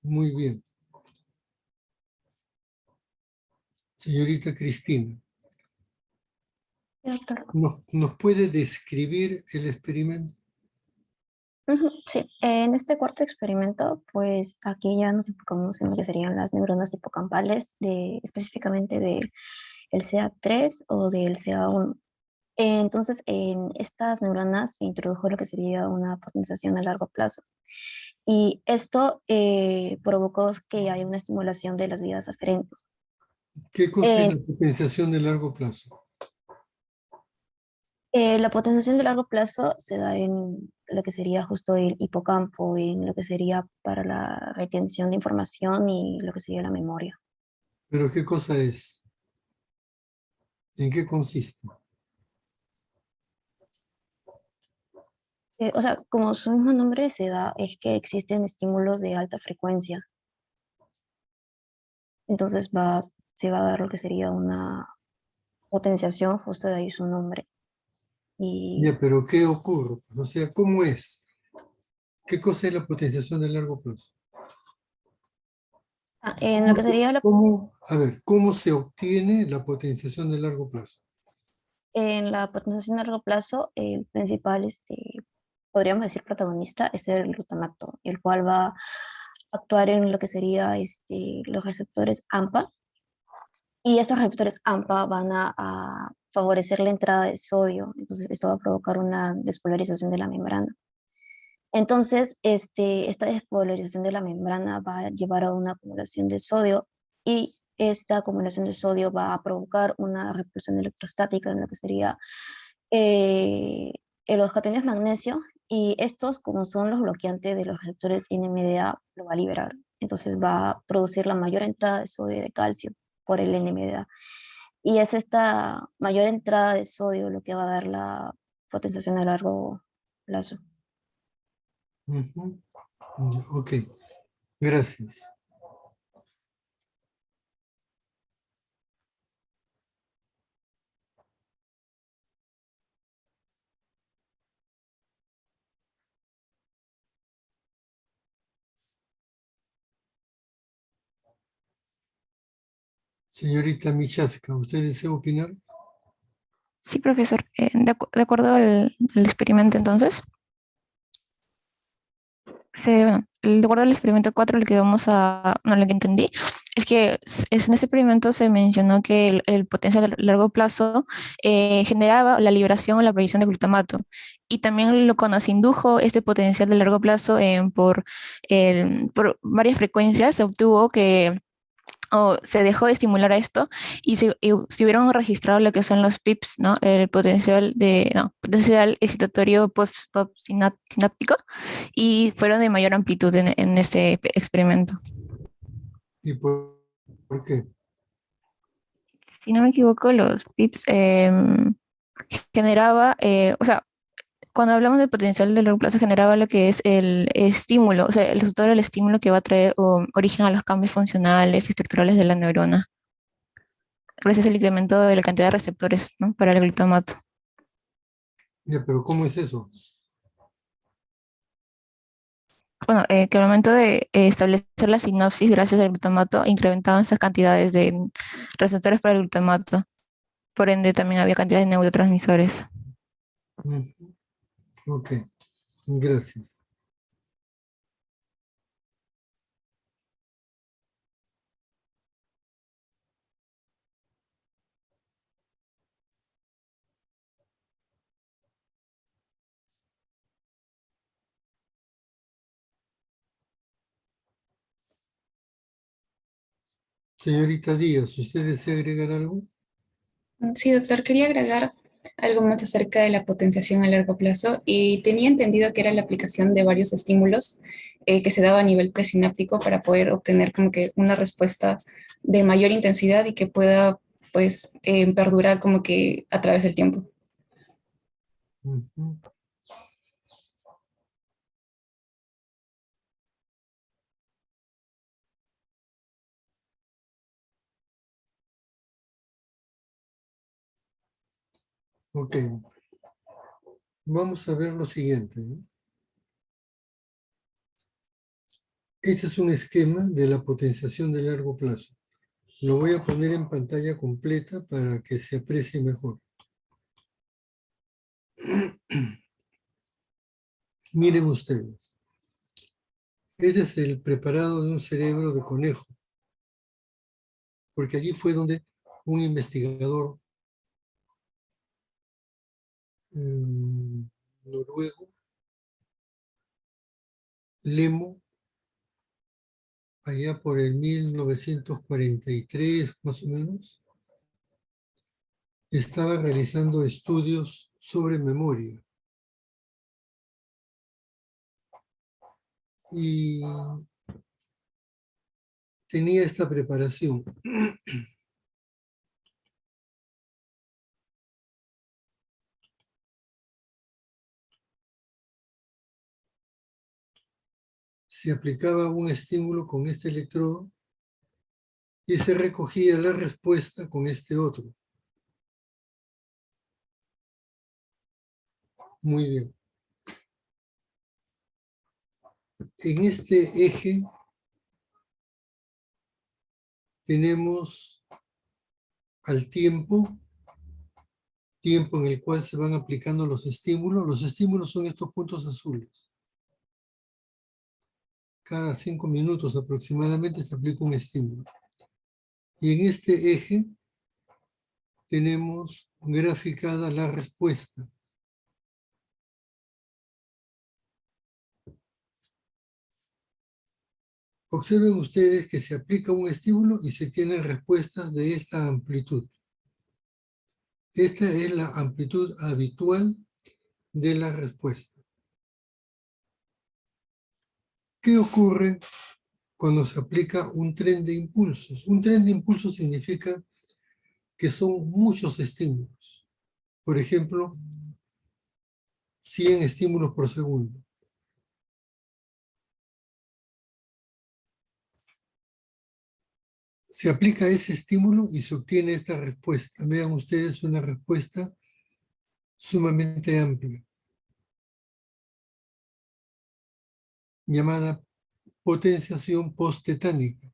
Muy bien. Señorita Cristina, Sí, doctor. ¿nos puede describir el experimento? Ujú, sí, en este cuarto experimento, pues aquí ya nos enfocamos en lo que serían las neuronas hipocampales, específicamente del CA3 o del CA1. Entonces, en estas neuronas se introdujo lo que sería una potenciación a largo plazo. Y esto provocó que haya una estimulación de las vías aferentes. ¿Qué cosa es Eh, la potenciación de largo plazo? la potenciación de largo plazo se da en lo que sería justo el hipocampo, en lo que sería para la retención de información y lo que sería la memoria. ¿Pero qué cosa es? ¿En qué consiste? O sea, como su mismo nombre se da, es que existen estímulos de alta frecuencia. Entonces se va a dar lo que sería una potenciación, justo de ahí su nombre. Y Ya, pero ¿qué ocurre? O sea, ¿cómo es? ¿Qué cosa es la potenciación de largo plazo? en lo que sería A ver, ¿cómo se obtiene la potenciación de largo plazo? en la potenciación a largo plazo, el principal, podríamos decir protagonista, es el glutamato, el cual va a actuar en lo que sería los receptores AMPA, y esos receptores AMPA van a favorecer la entrada de sodio, entonces esto va a provocar una despolarización de la membrana. Entonces, esta despolarización de la membrana va a llevar a una acumulación de sodio y esta acumulación de sodio va a provocar una repulsión electrostática en lo que sería eh, los cationes magnesio, y estos, como son los bloqueantes de los receptores NMDA, lo va a liberar. Entonces va a producir la mayor entrada de sodio y de calcio por el NMDA. Y es esta mayor entrada de sodio lo que va a dar la potenciación a largo plazo. Ujú. Ya, ok, gracias. Señorita Michaska, ¿usted desea opinar? Sí, profesor. De acuerdo al experimento, entonces, de acuerdo al experimento 4, el que lo que entendí, es que en ese experimento se mencionó que el potencial a largo plazo generaba la liberación o la prohibición de glutamato. Y también cuando se indujo este potencial de largo plazo por varias frecuencias, se obtuvo que o se dejó de estimular a esto y se hubieron registrado lo que son los PIPs, ¿no? El potencial excitatorio postsináptico, y fueron de mayor amplitud en este experimento. ¿Y por qué? Si no me equivoco, los PIPs generaba, o sea, cuando hablamos del potencial de largo plazo, generaba lo que es el estímulo, o sea, el resultado del estímulo que va a traer origen a los cambios funcionales y estructurales de la neurona. Por eso es el incremento de la cantidad de receptores, ¿no?, para el glutamato. Ya, pero ¿cómo es eso? Bueno, que al momento de establecer la sinapsis gracias al glutamato, incrementaban estas cantidades de receptores para el glutamato. Por ende, también había cantidades de neurotransmisores. Ok, gracias. Señorita Díaz, ¿usted desea agregar algo? Sí, doctor, quería agregar algo más acerca de la potenciación a largo plazo y tenía entendido que era la aplicación de varios estímulos que se daba a nivel presináptico para poder obtener como que una respuesta de mayor intensidad y que pueda pues perdurar como que a través del tiempo. Ujú. Ok, vamos a ver lo siguiente, ¿no? Este es un esquema de la potenciación de largo plazo. Lo voy a poner en pantalla completa para que se aprecie mejor. Miren ustedes. Este es el preparado de un cerebro de conejo, porque allí fue donde un investigador noruego, Lemo, allá por el 1943 más o menos, estaba realizando estudios sobre memoria. Y tenía esta preparación. Se aplicaba un estímulo con este electrodo y se recogía la respuesta con este otro. Muy bien. En este eje tenemos al tiempo en el cual se van aplicando los estímulos. Los estímulos son estos puntos azules. Cada 5 minutos aproximadamente se aplica un estímulo. Y en este eje tenemos graficada la respuesta. Observen ustedes que se aplica un estímulo y se tienen respuestas de esta amplitud. Esta es la amplitud habitual de la respuesta. ¿Qué ocurre cuando se aplica un tren de impulsos? Un tren de impulsos significa que son muchos estímulos. Por ejemplo, 100 estímulos por segundo. Se aplica ese estímulo y se obtiene esta respuesta. Vean ustedes una respuesta sumamente amplia, llamada potenciación post-tetánica.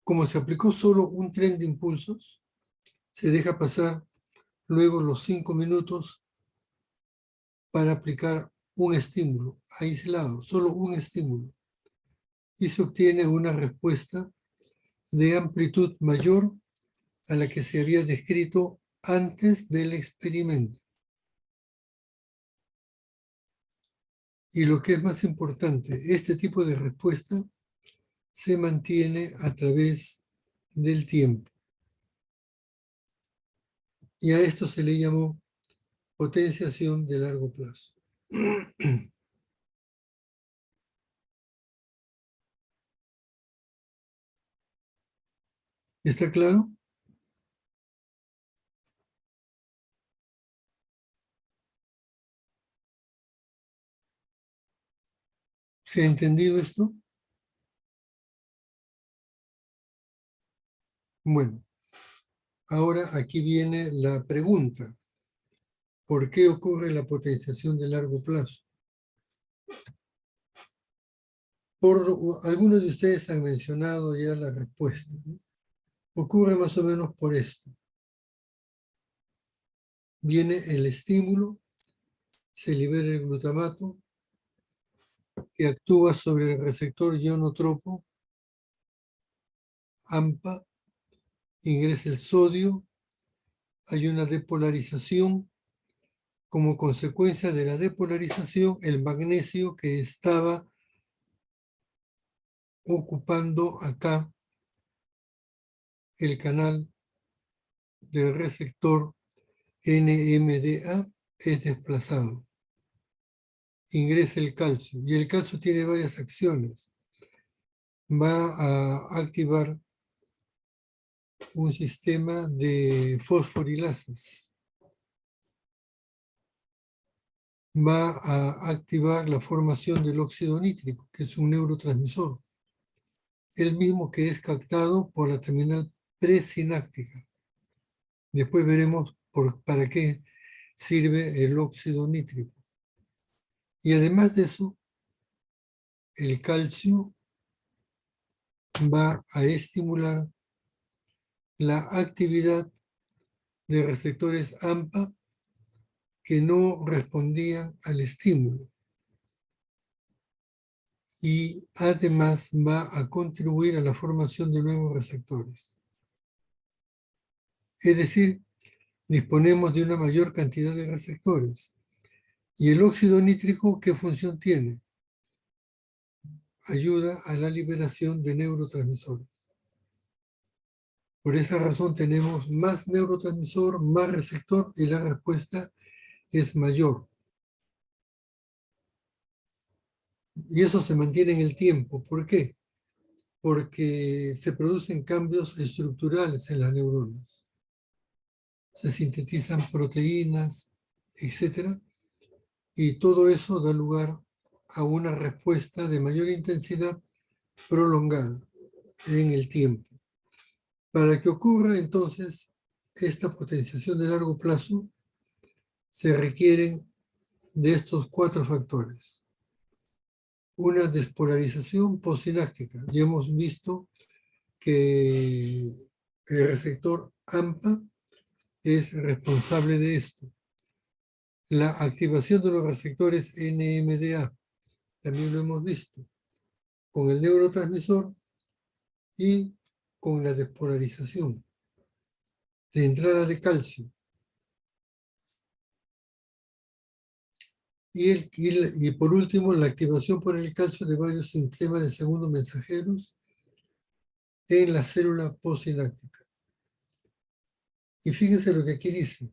Como se aplicó solo un tren de impulsos, se deja pasar luego los 5 minutos para aplicar un estímulo aislado, solo un estímulo. Y se obtiene una respuesta de amplitud mayor a la que se había descrito antes del experimento. Y lo que es más importante, este tipo de respuesta se mantiene a través del tiempo. Y a esto se le llamó potenciación de largo plazo. ¿Está claro? ¿Se ha entendido esto? Bueno, ahora aquí viene la pregunta. ¿Por qué ocurre la potenciación de largo plazo? Algunos de ustedes han mencionado ya la respuesta, ¿no? Ocurre más o menos por esto. Viene el estímulo, se libera el glutamato, que actúa sobre el receptor ionotropo, AMPA, ingresa el sodio, hay una depolarización. Como consecuencia de la depolarización, el magnesio que estaba ocupando acá el canal del receptor NMDA es desplazado. Ingresa el calcio y el calcio tiene varias acciones. Va a activar un sistema de fosforilasas. Va a activar la formación del óxido nítrico, que es un neurotransmisor, el mismo que es captado por la terminal presináptica. Después veremos para qué sirve el óxido nítrico. Y además de eso, el calcio va a estimular la actividad de receptores AMPA que no respondían al estímulo. Y además va a contribuir a la formación de nuevos receptores. Es decir, disponemos de una mayor cantidad de receptores. ¿Y el óxido nítrico qué función tiene? Ayuda a la liberación de neurotransmisores. Por esa razón tenemos más neurotransmisor, más receptor y la respuesta es mayor. Y eso se mantiene en el tiempo. ¿Por qué? Porque se producen cambios estructurales en las neuronas. Se sintetizan proteínas, etc. Y todo eso da lugar a una respuesta de mayor intensidad prolongada en el tiempo. Para que ocurra entonces esta potenciación de largo plazo, se requieren de estos 4 factores. Una despolarización postsináptica. Ya hemos visto que el receptor AMPA es responsable de esto. La activación de los receptores NMDA, también lo hemos visto, con el neurotransmisor y con la despolarización. La entrada de calcio. Y por último, la activación por el calcio de varios sistemas de segundos mensajeros en la célula postsináptica. Y fíjense lo que aquí dice,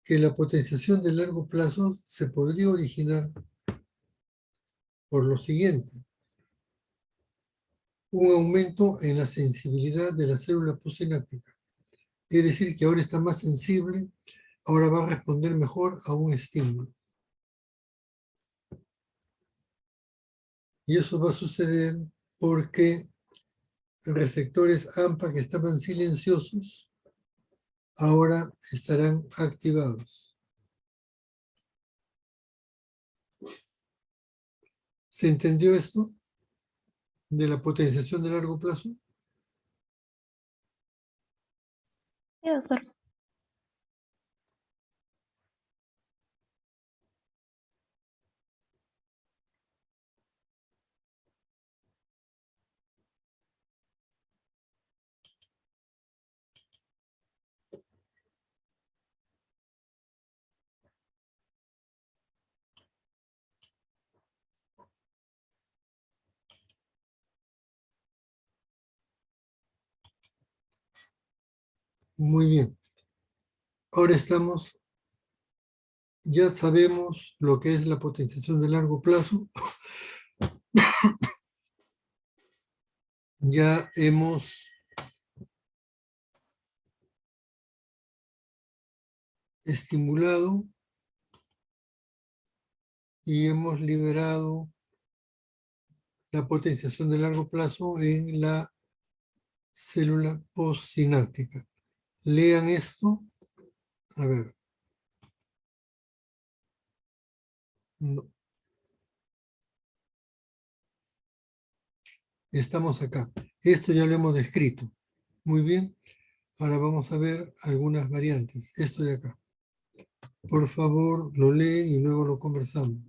que la potenciación de largo plazo se podría originar por lo siguiente. Un aumento en la sensibilidad de la célula postsináptica. Es decir, que ahora está más sensible, ahora va a responder mejor a un estímulo. Y eso va a suceder porque receptores AMPA que estaban silenciosos ahora estarán activados. ¿Se entendió esto de la potenciación de largo plazo? Sí, doctor. Muy bien. Ahora ya sabemos lo que es la potenciación de largo plazo. Ya hemos estimulado y hemos liberado la potenciación de largo plazo en la célula postsináptica. Lean esto. A ver. No. Estamos acá. Esto ya lo hemos descrito. Muy bien. Ahora vamos a ver algunas variantes. Esto de acá. Por favor, lo leen y luego lo conversamos.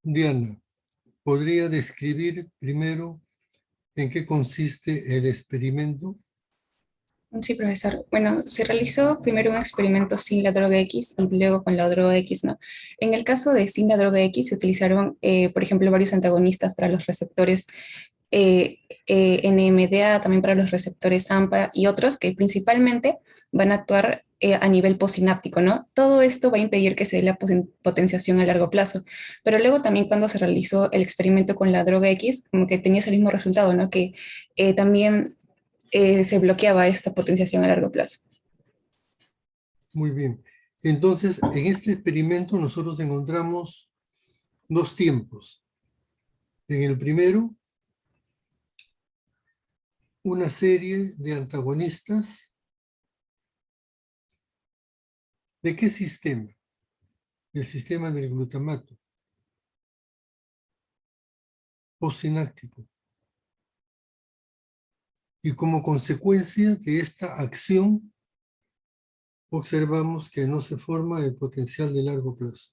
Diana, ¿podría describir primero en qué consiste el experimento? Sí, profesor. Bueno, se realizó primero un experimento sin la droga X y luego con la droga X, ¿no? En el caso de sin la droga X se utilizaron, por ejemplo, varios antagonistas para los receptores NMDA, también para los receptores AMPA y otros que principalmente van a actuar a nivel postsináptico, ¿no? Todo esto va a impedir que se dé la potenciación a largo plazo. Pero luego también cuando se realizó el experimento con la droga X, como que tenía ese mismo resultado, ¿no? Que también se bloqueaba esta potenciación a largo plazo. Muy bien. Entonces, en este experimento nosotros encontramos dos tiempos. En el primero, una serie de antagonistas. ¿De qué sistema? El sistema del glutamato postsináptico. Y como consecuencia de esta acción, observamos que no se forma el potencial de largo plazo.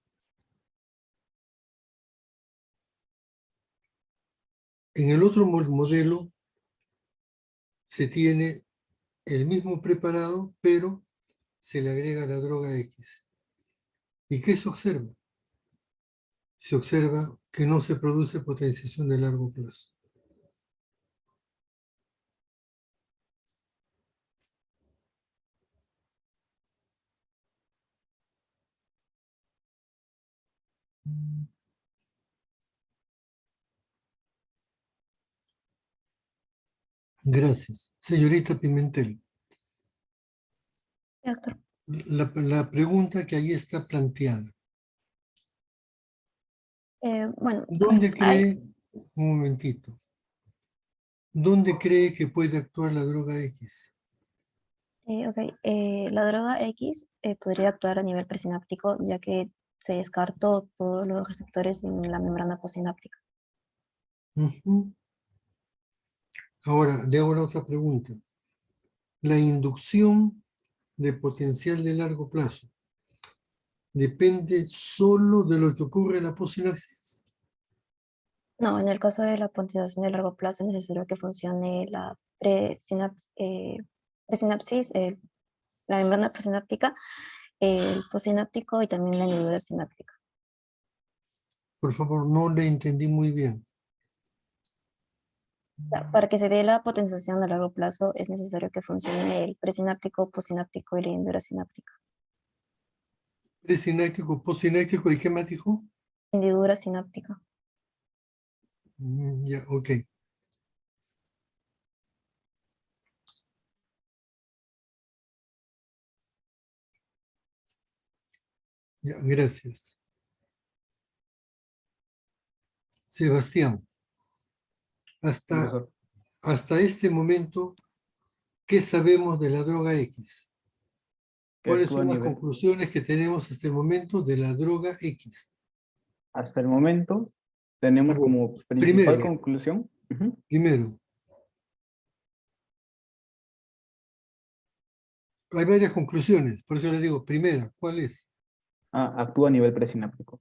En el otro modelo se tiene el mismo preparado, pero se le agrega la droga X. ¿Y qué se observa? Se observa que no se produce potenciación de largo plazo. Gracias. Señorita Pimentel, Doctor. la pregunta que ahí está planteada. Bueno, ¿Dónde hay, cree, un momentito, dónde cree que puede actuar la droga X? la droga X podría actuar a nivel presináptico, ya que se descartó todos los receptores en la membrana postsináptica. Ujú. Ahora, le hago la otra pregunta. La inducción de potencial de largo plazo depende solo de lo que ocurre en la possinapsis. No, en el caso de la potenciación de largo plazo es necesario que funcione la presinapsis, la membrana presináptica, el postsináptico y también la hendidura sináptica. Por favor, no le entendí muy bien. O sea, para que se dé la potenciación a largo plazo es necesario que funcione el presináptico, postsináptico y la hendidura sináptica. Presináptico, postsináptico, ¿y qué más dijo? Hendidura sináptica. Ya, ok. Ya, gracias. Sebastián, hasta, Profesor. hasta este momento, ¿qué sabemos de la droga X? Que ¿Cuáles actúa a son las nivel, conclusiones que tenemos hasta el momento de la droga X? hasta el momento A tenemos ver, como principal primero, conclusión, primero, hay varias conclusiones, por eso le digo, primera, ¿cuál es? actúa a nivel presináptico.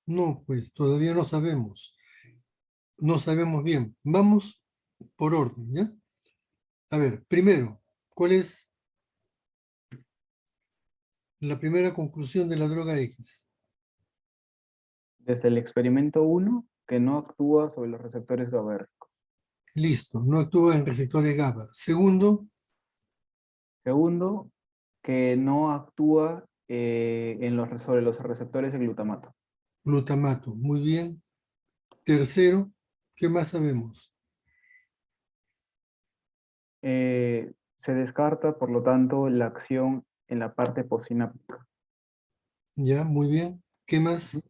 No, pues todavía no sabemos. No sabemos bien. Vamos por orden, ¿ya? A ver, primero, ¿cuál es la primera conclusión de la droga X? Desde el experimento 1, que no actúa sobre los receptores GABAérgicos. Listo, no actúa en receptores GABA. Segundo, Segundo, que no actúa sobre los receptores de glutamato. glutamato. Muy bien. Tercero, ¿qué más sabemos? Se descarta, por lo tanto, la acción en la parte postsináptica, Ya, muy bien. ¿Qué más?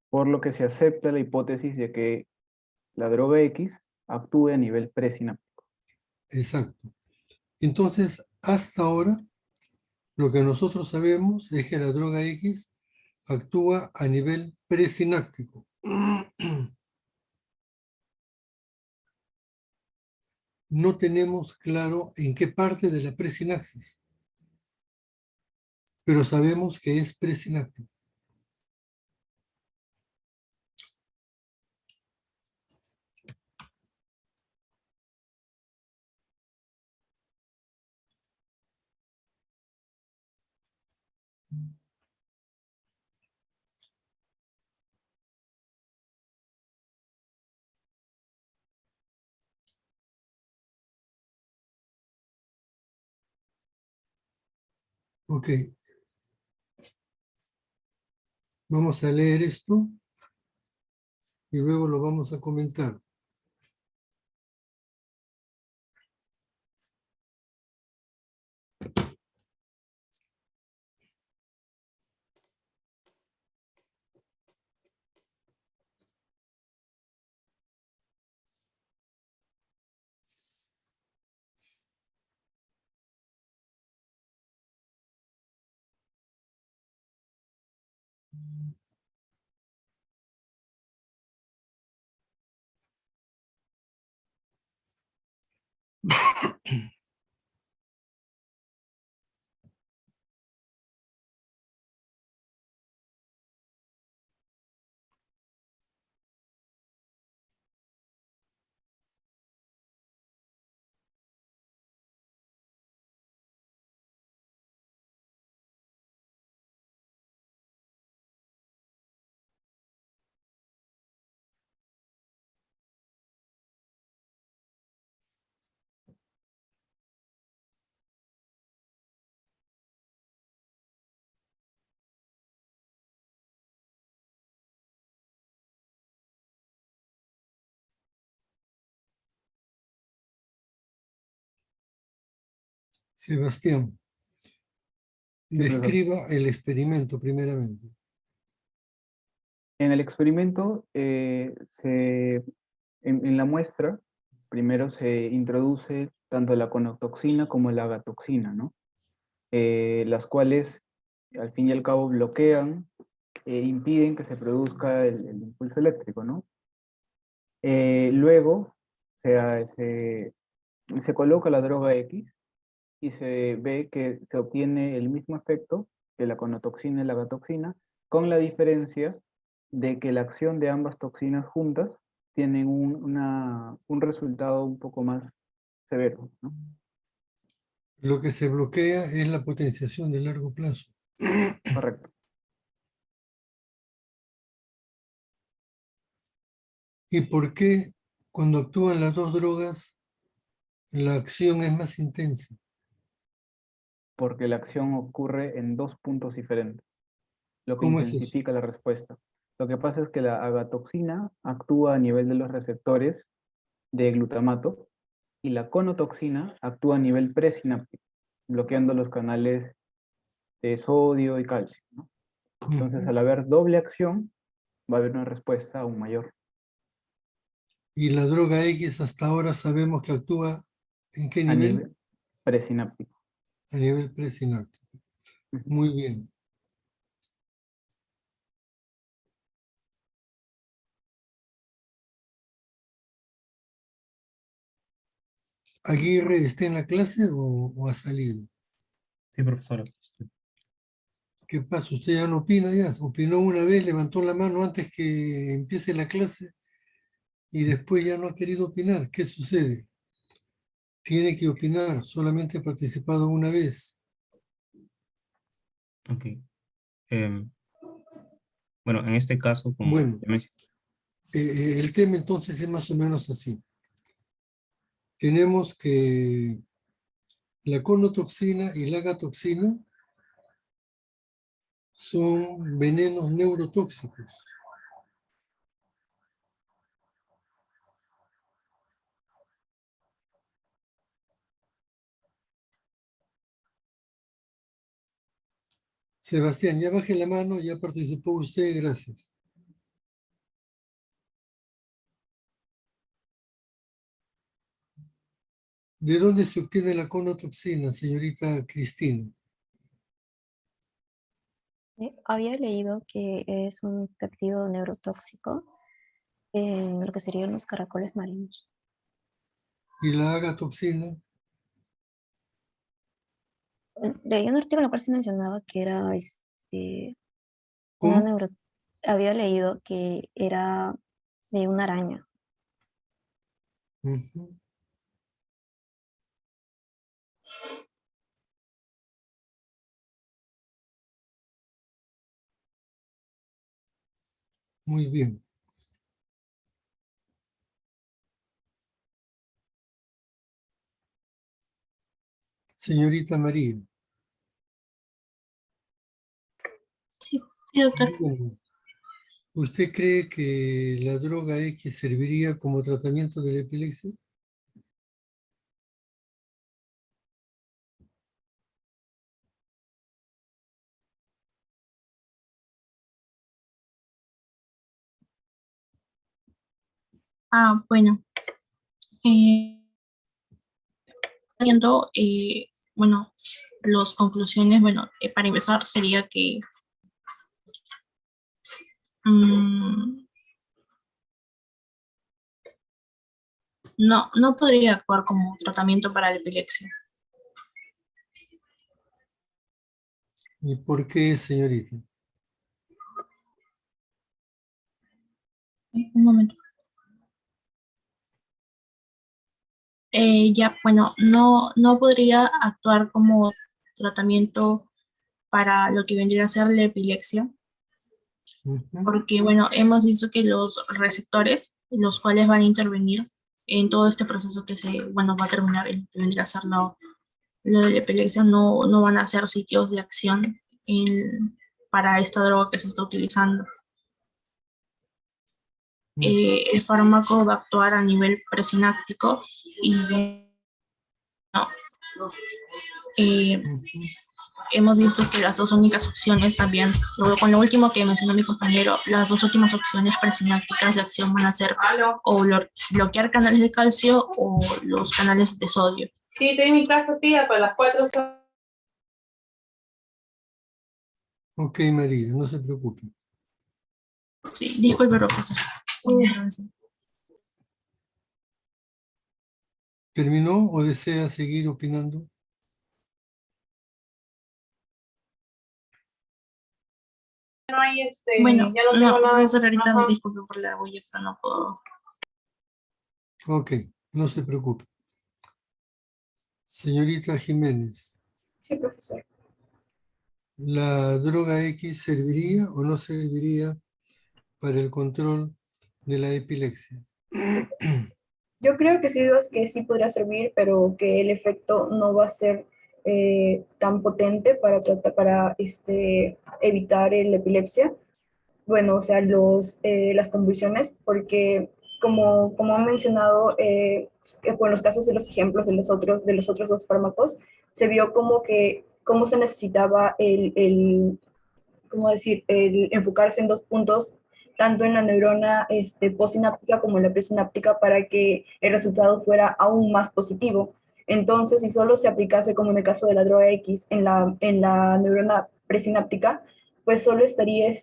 por lo que se acepta la hipótesis de que la droga X actúe a nivel presináptico. Exacto. Entonces, hasta ahora, lo que nosotros sabemos es que la droga X actúa a nivel presináptico. No tenemos claro en qué parte de la presinapsis, pero sabemos que es presináptico. Ok, vamos a leer esto y luego lo vamos a comentar. Sebastián, Sí, profesor. describa el experimento primeramente. En el experimento, en la muestra, primero se introduce tanto la conotoxina como la agatoxina, ¿no? Las cuales, al fin y al cabo, bloquean e impiden que se produzca el impulso eléctrico, ¿no? Luego, se coloca la droga X y se ve que se obtiene el mismo efecto que la conotoxina y la agatoxina, con la diferencia de que la acción de ambas toxinas juntas tienen un resultado un poco más severo, ¿no? Lo que se bloquea es la potenciación de largo plazo. Correcto. ¿Y por qué cuando actúan las dos drogas la acción es más intensa? Porque la acción ocurre en dos puntos diferentes, lo que ¿Cómo es eso? intensifica la respuesta. Lo que pasa es que la agatoxina actúa a nivel de los receptores de glutamato y la conotoxina actúa a nivel presináptico, bloqueando los canales de sodio y calcio, ¿no? Entonces, Ujú. al haber doble acción, va a haber una respuesta aún mayor. Y la droga X hasta ahora sabemos que actúa ¿en qué A nivel? nivel presináptico. A nivel presináptico. Ujú. Muy bien. ¿Aguirre está en la clase o ha salido? Sí, profesora. ¿Qué pasa? ¿Usted ya no opina ya? Opinó una vez, levantó la mano antes que empiece la clase y después ya no ha querido opinar. ¿Qué sucede? Tiene que opinar, solamente ha participado una vez. Ok. Em, bueno, en este caso, como Bueno, ya mencioné, el tema entonces es más o menos así. Tenemos que la conotoxina y la agatoxina son venenos neurotóxicos. Sebastián, ya baje la mano, ya participó usted, gracias. ¿De dónde se obtiene la conotoxina, señorita Cristina? Había leído que es un péptido neurotóxico en lo que serían los caracoles marinos. ¿Y la agatoxina? Leí un artículo en el cual se mencionaba que era una ¿Cómo? había leído que era de una araña. Ujú. Muy bien. Señorita María. Sí, doctor. Bueno, ¿usted cree que la droga X serviría como tratamiento de la epilepsia? Bueno, viendo, bueno, las conclusiones, bueno, para empezar sería que no podría actuar como tratamiento para la epilepsia. ¿Y por qué, señorita? Un momento. Ya, bueno, no podría actuar como tratamiento para lo que vendría a ser la epilepsia, porque, bueno, hemos visto que los receptores, los cuales van a intervenir en todo este proceso que bueno, va a terminar en que vendría a ser lo de la epilepsia, no van a ser sitios de acción para esta droga que se está utilizando. El fármaco va a actuar a nivel presináptico y no, hemos visto que las dos únicas opciones también, luego con lo último que mencionó mi compañero, las dos últimas opciones presinápticas de acción van a ser o bloquear canales de calcio o los canales de sodio. Sí, estoy en mi casa, tía, para las 4. Ok, María, no se preocupe. Sí, disculpe, profesor. ¿Terminó o desea seguir opinando? No hay Bueno, ya no tengo nada. profesor, ahorita Ajá. disculpe por la bulla, pero no puedo. Ok, no se preocupe. Señorita Jiménez, Sí, profesor. ¿la droga X serviría o no serviría para el control de la epilepsia? Yo creo que sí podría servir, pero que el efecto no va a ser tan potente para evitar la epilepsia. Bueno, o sea, las convulsiones, porque como han mencionado, con los casos de los ejemplos de los otros dos fármacos, se vio cómo se necesitaba ¿cómo decir?, el enfocarse en dos puntos, tanto en la neurona postsináptica como en la presináptica, para que el resultado fuera aún más positivo. Entonces, si solo se aplicase, como en el caso de la droga X, en la neurona presináptica, pues solo estaría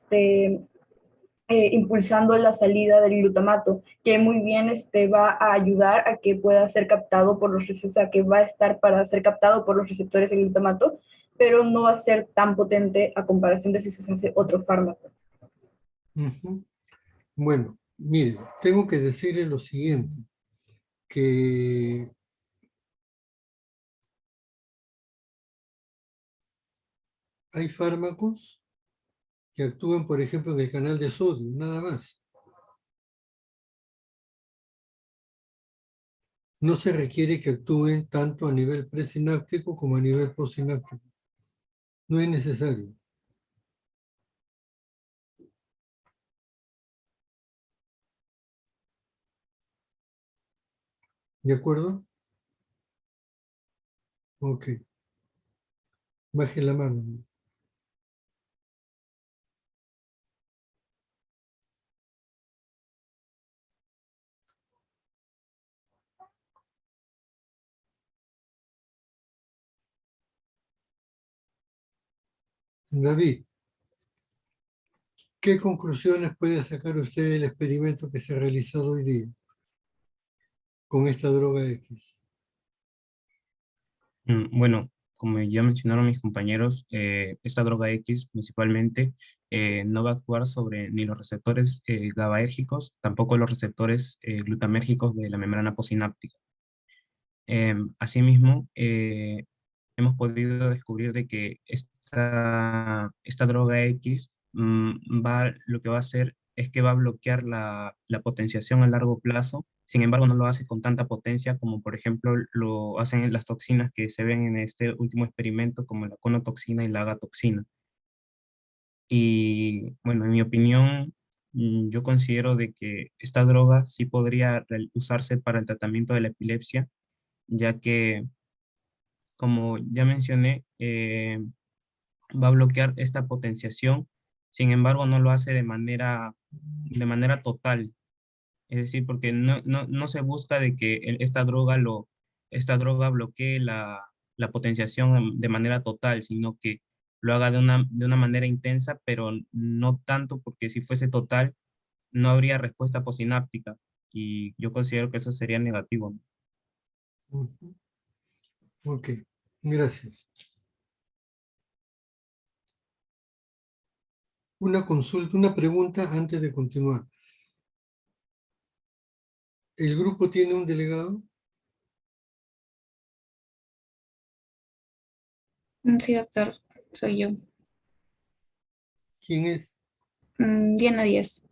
impulsando la salida del glutamato, que muy bien va a ayudar a que pueda ser captado por los receptores, o sea, que va a estar para ser captado por los receptores del glutamato, pero no va a ser tan potente a comparación de si se hace otro fármaco. Bueno, mire, tengo que decirle lo siguiente, que hay fármacos que actúan, por ejemplo, en el canal de sodio, nada más. No se requiere que actúen tanto a nivel presináptico como a nivel postsináptico. No es necesario. ¿De acuerdo? Ok. Baje la mano. David, ¿qué conclusiones puede sacar usted del experimento que se ha realizado hoy día con esta droga X? Bueno, como ya mencionaron mis compañeros, esta droga X principalmente no va a actuar sobre ni los receptores GABAérgicos, tampoco los receptores glutamérgicos de la membrana postsináptica. Asimismo, hemos podido descubrir de que esta droga X lo que va a hacer es que va a bloquear la potenciación a largo plazo. Sin embargo, no lo hace con tanta potencia como, por ejemplo, lo hacen las toxinas que se ven en este último experimento, como la conotoxina y la agatoxina. Y bueno, en mi opinión, yo considero de que esta droga sí podría usarse para el tratamiento de la epilepsia, ya que, como ya mencioné, va a bloquear esta potenciación. Sin embargo, no lo hace de manera total. Es decir, porque no se busca de que esta droga bloquee la potenciación de manera total, sino que lo haga de una manera intensa, pero no tanto, porque si fuese total, no habría respuesta posináptica. Y yo considero que eso sería negativo, ¿no? Ujú. Ok, gracias. Una consulta, una pregunta antes de continuar. ¿El grupo tiene un delegado? Sí, doctor, soy yo. ¿Quién es? Diana Díaz.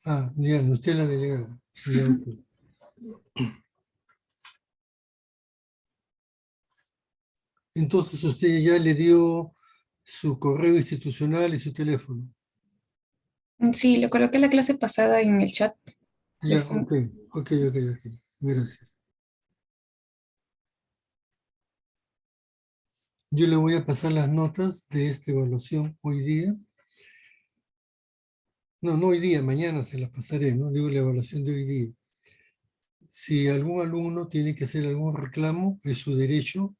Ah, Diana, usted es la delegada. Ya, ok. Entonces usted ya le dio su correo institucional y su teléfono. Sí, lo coloqué la clase pasada en el chat de Ya, Zoom. ok. Gracias. Yo le voy a pasar las notas de esta evaluación hoy día. No hoy día, mañana se las pasaré, ¿no? Digo la evaluación de hoy día. Si algún alumno tiene que hacer algún reclamo, es su derecho,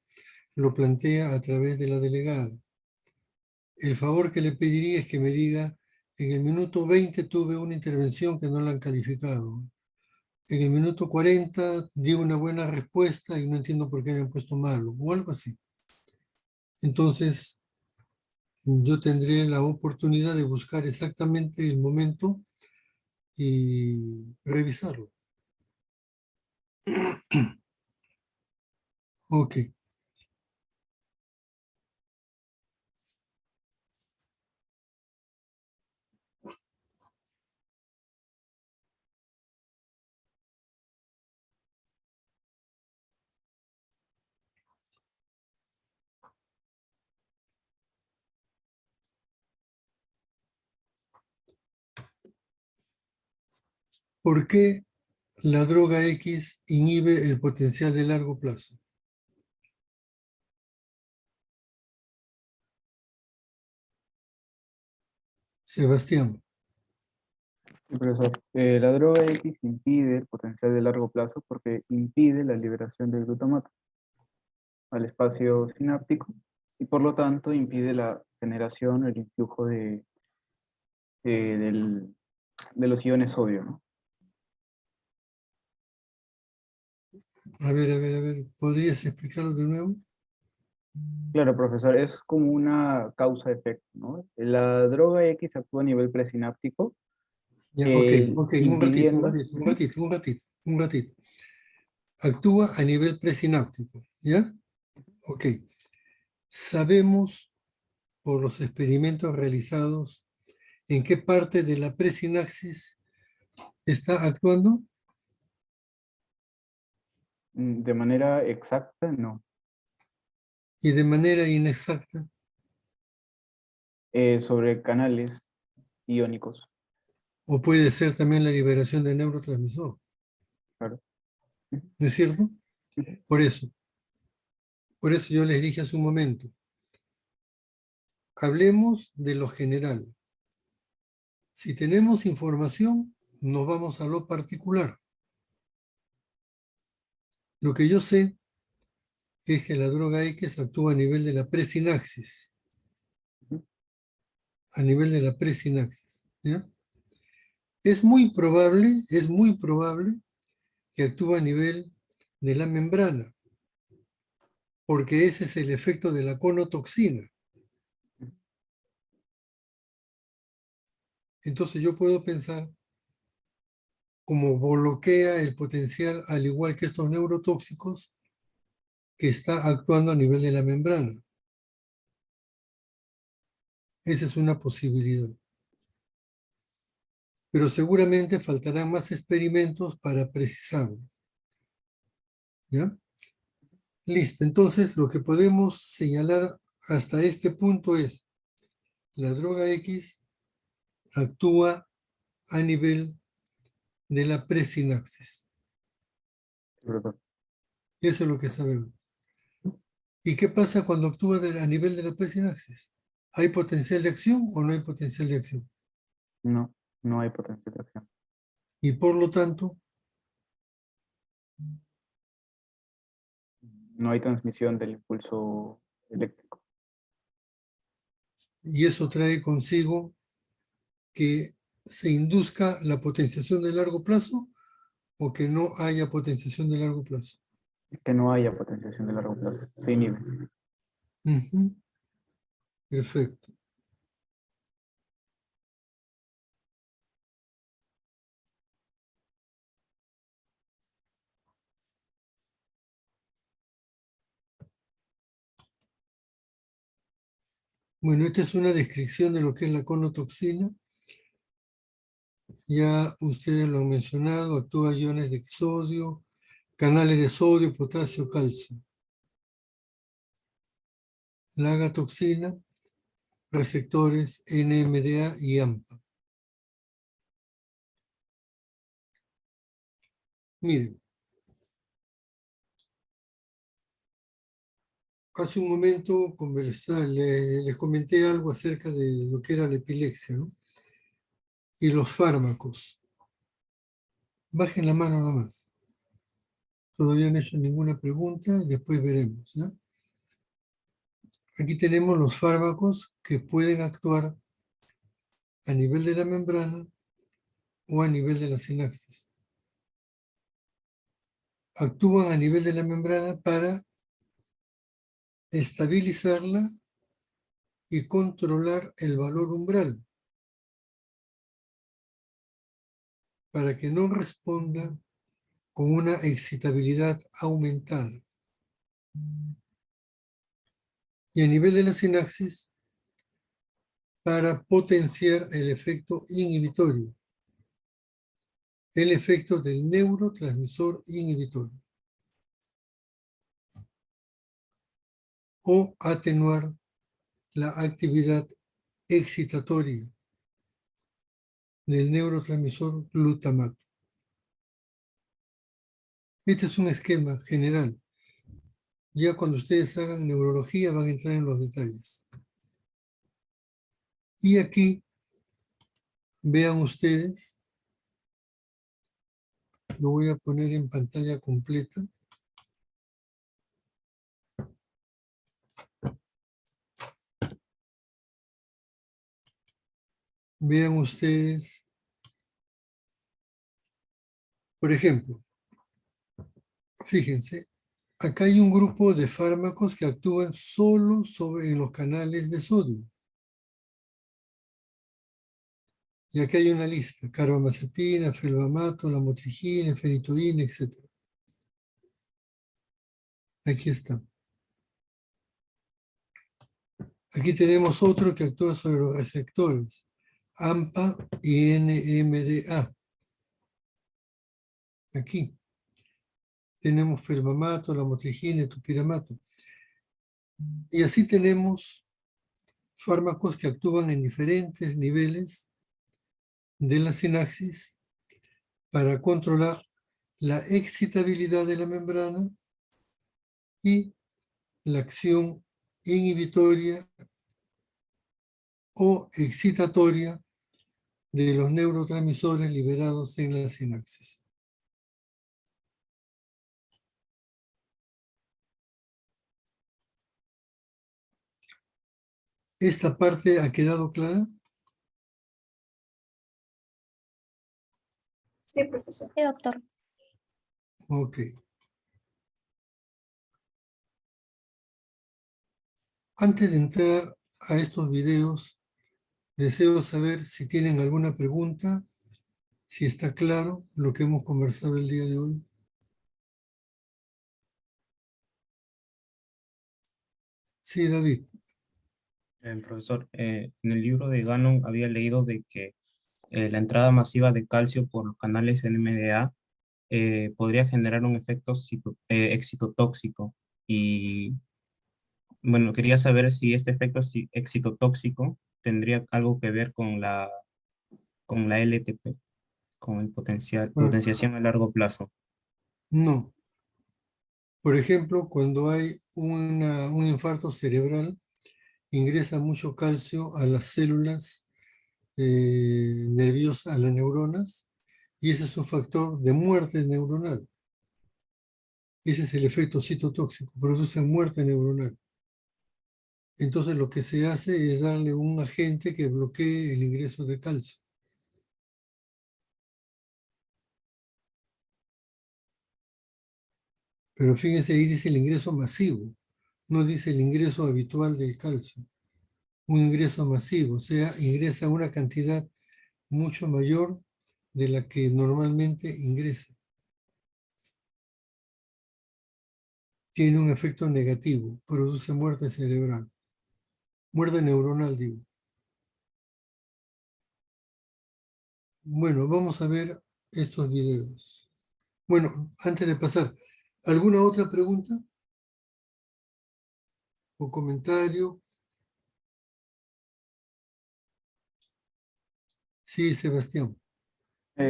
lo plantea a través de la delegada. El favor que le pediría es que me diga, en el minuto 20 tuve una intervención que no la han calificado. En el minuto 40 di una buena respuesta y no entiendo por qué me han puesto malo, o algo así. Entonces, yo tendré la oportunidad de buscar exactamente el momento y revisarlo. Ok. ¿Por qué la droga X inhibe el potencial de largo plazo? Sebastián. Sí, profesor. La droga X impide el potencial de largo plazo porque impide la liberación del glutamato al espacio sináptico y por lo tanto impide la generación, el influjo de los iones sodio, ¿no? A ver, ¿podrías explicarlo de nuevo? Claro, profesor, es como una causa-efecto, ¿no? La droga X actúa a nivel presináptico, Ya, ok, impidiendo... un ratito. Actúa a nivel presináptico, ¿ya? Ok. Sabemos por los experimentos realizados en qué parte de la presinapsis está actuando. De manera exacta, no. Y de manera inexacta. Sobre canales iónicos. O puede ser también la liberación de neurotransmisor. Claro. ¿No es cierto? Por eso yo les dije hace un momento, hablemos de lo general. Si tenemos información, nos vamos a lo particular. Lo que yo sé es que la droga X actúa a nivel de la presinapsis. A nivel de la presinapsis, ¿ya? Es muy probable que actúe a nivel de la membrana, porque ese es el efecto de la conotoxina. Entonces yo puedo pensar como bloquea el potencial, al igual que estos neurotóxicos, que está actuando a nivel de la membrana. Esa es una posibilidad. Pero seguramente faltarán más experimentos para precisarlo. ¿Ya? Listo. Entonces, lo que podemos señalar hasta este punto es la droga X actúa a nivel de la presinapsis. Profesor. Eso es lo que sabemos. ¿Y qué pasa cuando actúa a nivel de la presinapsis? ¿Hay potencial de acción o no hay potencial de acción? No, no hay potencial de acción. Y por lo tanto, No hay transmisión del impulso eléctrico. y eso trae consigo que se induzca la potenciación de largo plazo o que no haya potenciación de largo plazo. Que no haya potenciación de largo plazo. Se inhibe. Ujú. Perfecto. Bueno, esta es una descripción de lo que es la conotoxina. Ya ustedes lo han mencionado, actúa a iones de sodio, canales de sodio, potasio, calcio. La agatoxina, receptores NMDA y AMPA. Miren, hace un momento les comenté algo acerca de lo que era la epilepsia, ¿no? Y los fármacos. Bajen la mano nomás. Todavía no he hecho ninguna pregunta y después veremos, ¿ya? Aquí tenemos los fármacos que pueden actuar a nivel de la membrana o a nivel de la sinapsis. Actúan a nivel de la membrana para estabilizarla y controlar el valor umbral, para que no responda con una excitabilidad aumentada. Y a nivel de la sinapsis, para potenciar el efecto inhibitorio, el efecto del neurotransmisor inhibitorio, o atenuar la actividad excitatoria del neurotransmisor glutamato. Este es un esquema general. Ya cuando ustedes hagan neurología van a entrar en los detalles. Y aquí, vean ustedes, lo voy a poner en pantalla completa. Vean ustedes, por ejemplo, fíjense, acá hay un grupo de fármacos que actúan solo en los canales de sodio. Y aquí hay una lista: carbamazepina, felbamato, lamotrigina, fenitoína, etc. Aquí está. Aquí tenemos otro que actúa sobre los receptores, AMPA y NMDA. Aquí tenemos felbamato, lamotrigina y topiramato. Y así tenemos fármacos que actúan en diferentes niveles de la sinapsis para controlar la excitabilidad de la membrana y la acción inhibitoria o excitatoria de los neurotransmisores liberados en la sinapsis. ¿Esta parte ha quedado clara? Sí, profesor. Sí, doctor. Ok. Antes de entrar a estos videos, deseo saber si tienen alguna pregunta, si está claro lo que hemos conversado el día de hoy. Sí, David. Profesor, en el libro de Gannon había leído de que la entrada masiva de calcio por los canales NMDA podría generar un efecto excitotóxico y Bueno, quería saber si este efecto excitotóxico tendría algo que ver con la LTP, con el potenciación a largo plazo. No. Por ejemplo, cuando hay un infarto cerebral, ingresa mucho calcio a las células nerviosas, a las neuronas, y ese es un factor de muerte neuronal. Ese es el efecto citotóxico, produce muerte neuronal. Entonces lo que se hace es darle un agente que bloquee el ingreso de calcio. Pero fíjense, ahí dice el ingreso masivo, no dice el ingreso habitual del calcio. Un ingreso masivo, o sea, ingresa una cantidad mucho mayor de la que normalmente ingresa. Tiene un efecto negativo, produce muerte cerebral. Muerte neuronal, digo. Bueno, vamos a ver estos videos. Bueno, antes de pasar, ¿alguna otra pregunta? ¿O comentario? Sí, Sebastián.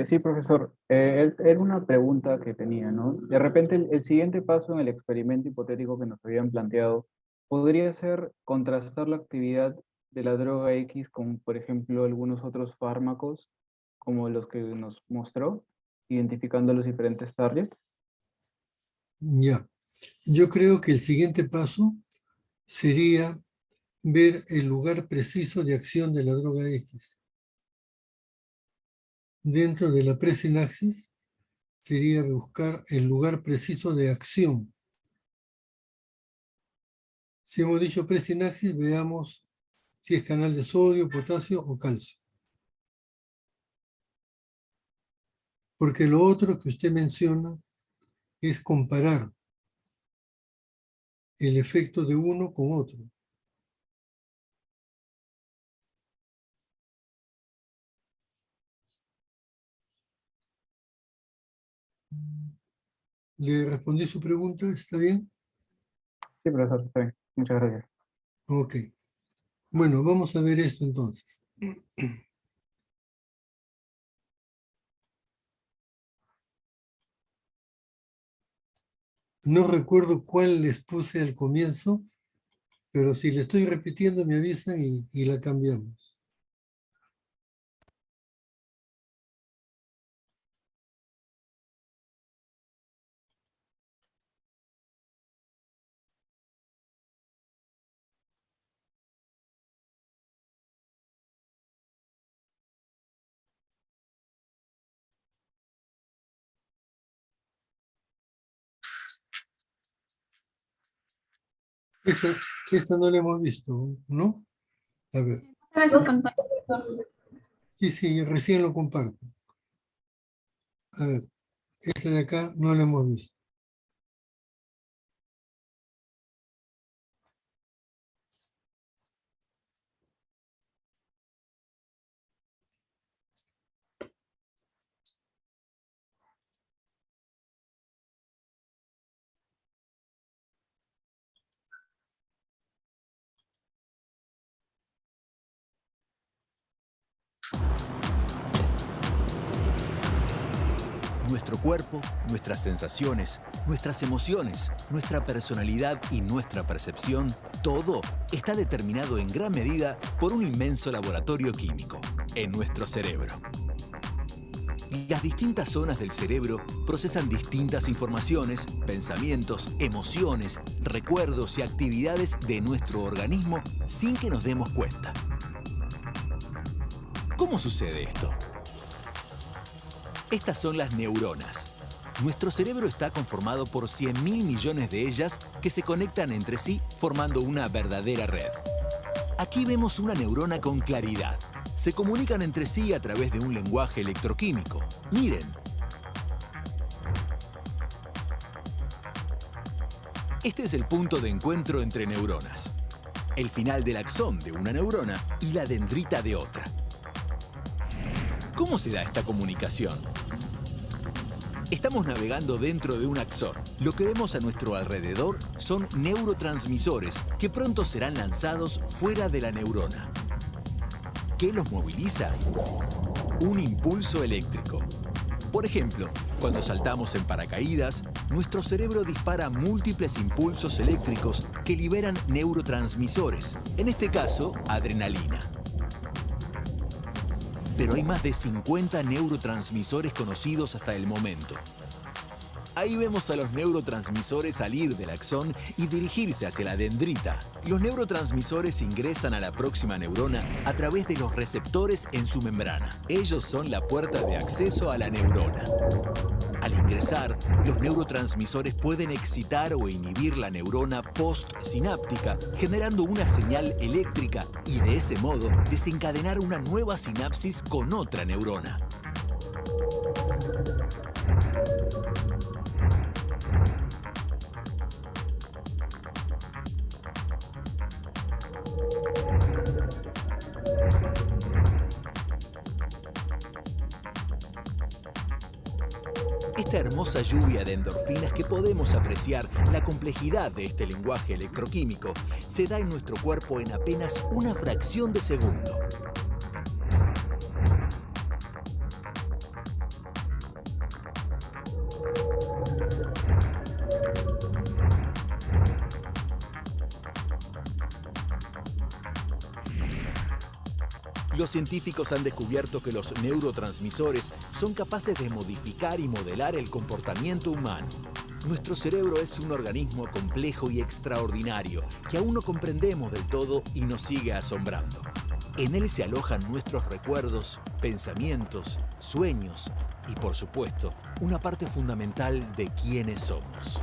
Sí, profesor. Era una pregunta que tenía, ¿no? De repente, el siguiente paso en el experimento hipotético que nos habían planteado podría ser contrastar la actividad de la droga X con, por ejemplo, algunos otros fármacos, como los que nos mostró, identificando los diferentes targets. Ya. Yo creo que el siguiente paso sería ver el lugar preciso de acción de la droga X. Dentro de la presinapsis sería buscar el lugar preciso de acción. Si hemos dicho presinapsis, veamos si es canal de sodio, potasio o calcio. Porque lo otro que usted menciona es comparar el efecto de uno con otro. ¿Le respondí su pregunta? ¿Está bien? Sí, profesor, está bien. Muchas gracias. Ok. Bueno, vamos a ver esto entonces. No recuerdo cuál les puse al comienzo, pero si le estoy repitiendo me avisan y la cambiamos. Esta no la hemos visto, ¿no? A ver. En su pantalla. Sí, recién lo comparto. A ver, esta de acá no la hemos visto. Nuestro cuerpo, nuestras sensaciones, nuestras emociones, nuestra personalidad y nuestra percepción, todo está determinado en gran medida por un inmenso laboratorio químico, en nuestro cerebro. Las distintas zonas del cerebro procesan distintas informaciones, pensamientos, emociones, recuerdos y actividades de nuestro organismo sin que nos demos cuenta. ¿Cómo sucede esto? Estas son las neuronas. Nuestro cerebro está conformado por 100.000 millones de ellas que se conectan entre sí formando una verdadera red. Aquí vemos una neurona con claridad. Se comunican entre sí a través de un lenguaje electroquímico. Miren. Este es el punto de encuentro entre neuronas. El final del axón de una neurona y la dendrita de otra. ¿Cómo se da esta comunicación? Estamos navegando dentro de un axón. Lo que vemos a nuestro alrededor son neurotransmisores que pronto serán lanzados fuera de la neurona. ¿Qué los moviliza? Un impulso eléctrico. Por ejemplo, cuando saltamos en paracaídas, nuestro cerebro dispara múltiples impulsos eléctricos que liberan neurotransmisores, en este caso, adrenalina. Pero hay más de 50 neurotransmisores conocidos hasta el momento. Ahí vemos a los neurotransmisores salir del axón y dirigirse hacia la dendrita. Los neurotransmisores ingresan a la próxima neurona a través de los receptores en su membrana. Ellos son la puerta de acceso a la neurona. Al ingresar, los neurotransmisores pueden excitar o inhibir la neurona postsináptica, generando una señal eléctrica y de ese modo desencadenar una nueva sinapsis con otra neurona. Esta hermosa lluvia de endorfinas que podemos apreciar la complejidad de este lenguaje electroquímico se da en nuestro cuerpo en apenas una fracción de segundo. Los científicos han descubierto que los neurotransmisores son capaces de modificar y modelar el comportamiento humano. Nuestro cerebro es un organismo complejo y extraordinario que aún no comprendemos del todo y nos sigue asombrando. En él se alojan nuestros recuerdos, pensamientos, sueños y, por supuesto, una parte fundamental de quiénes somos.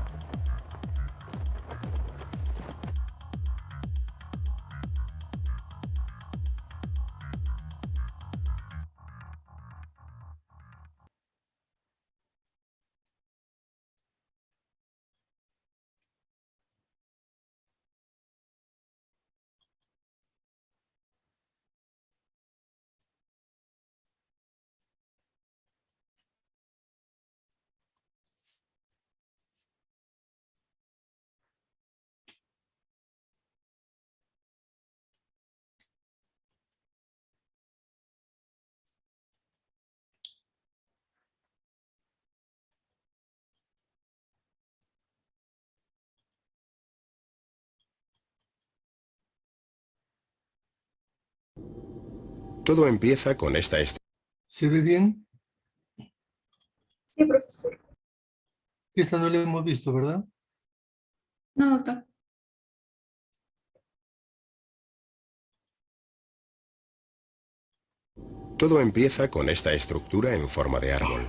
Todo empieza con esta ¿Se ve bien? Sí, profesor. Esta no la hemos visto, ¿verdad? No, doctor. Todo empieza con esta estructura en forma de árbol.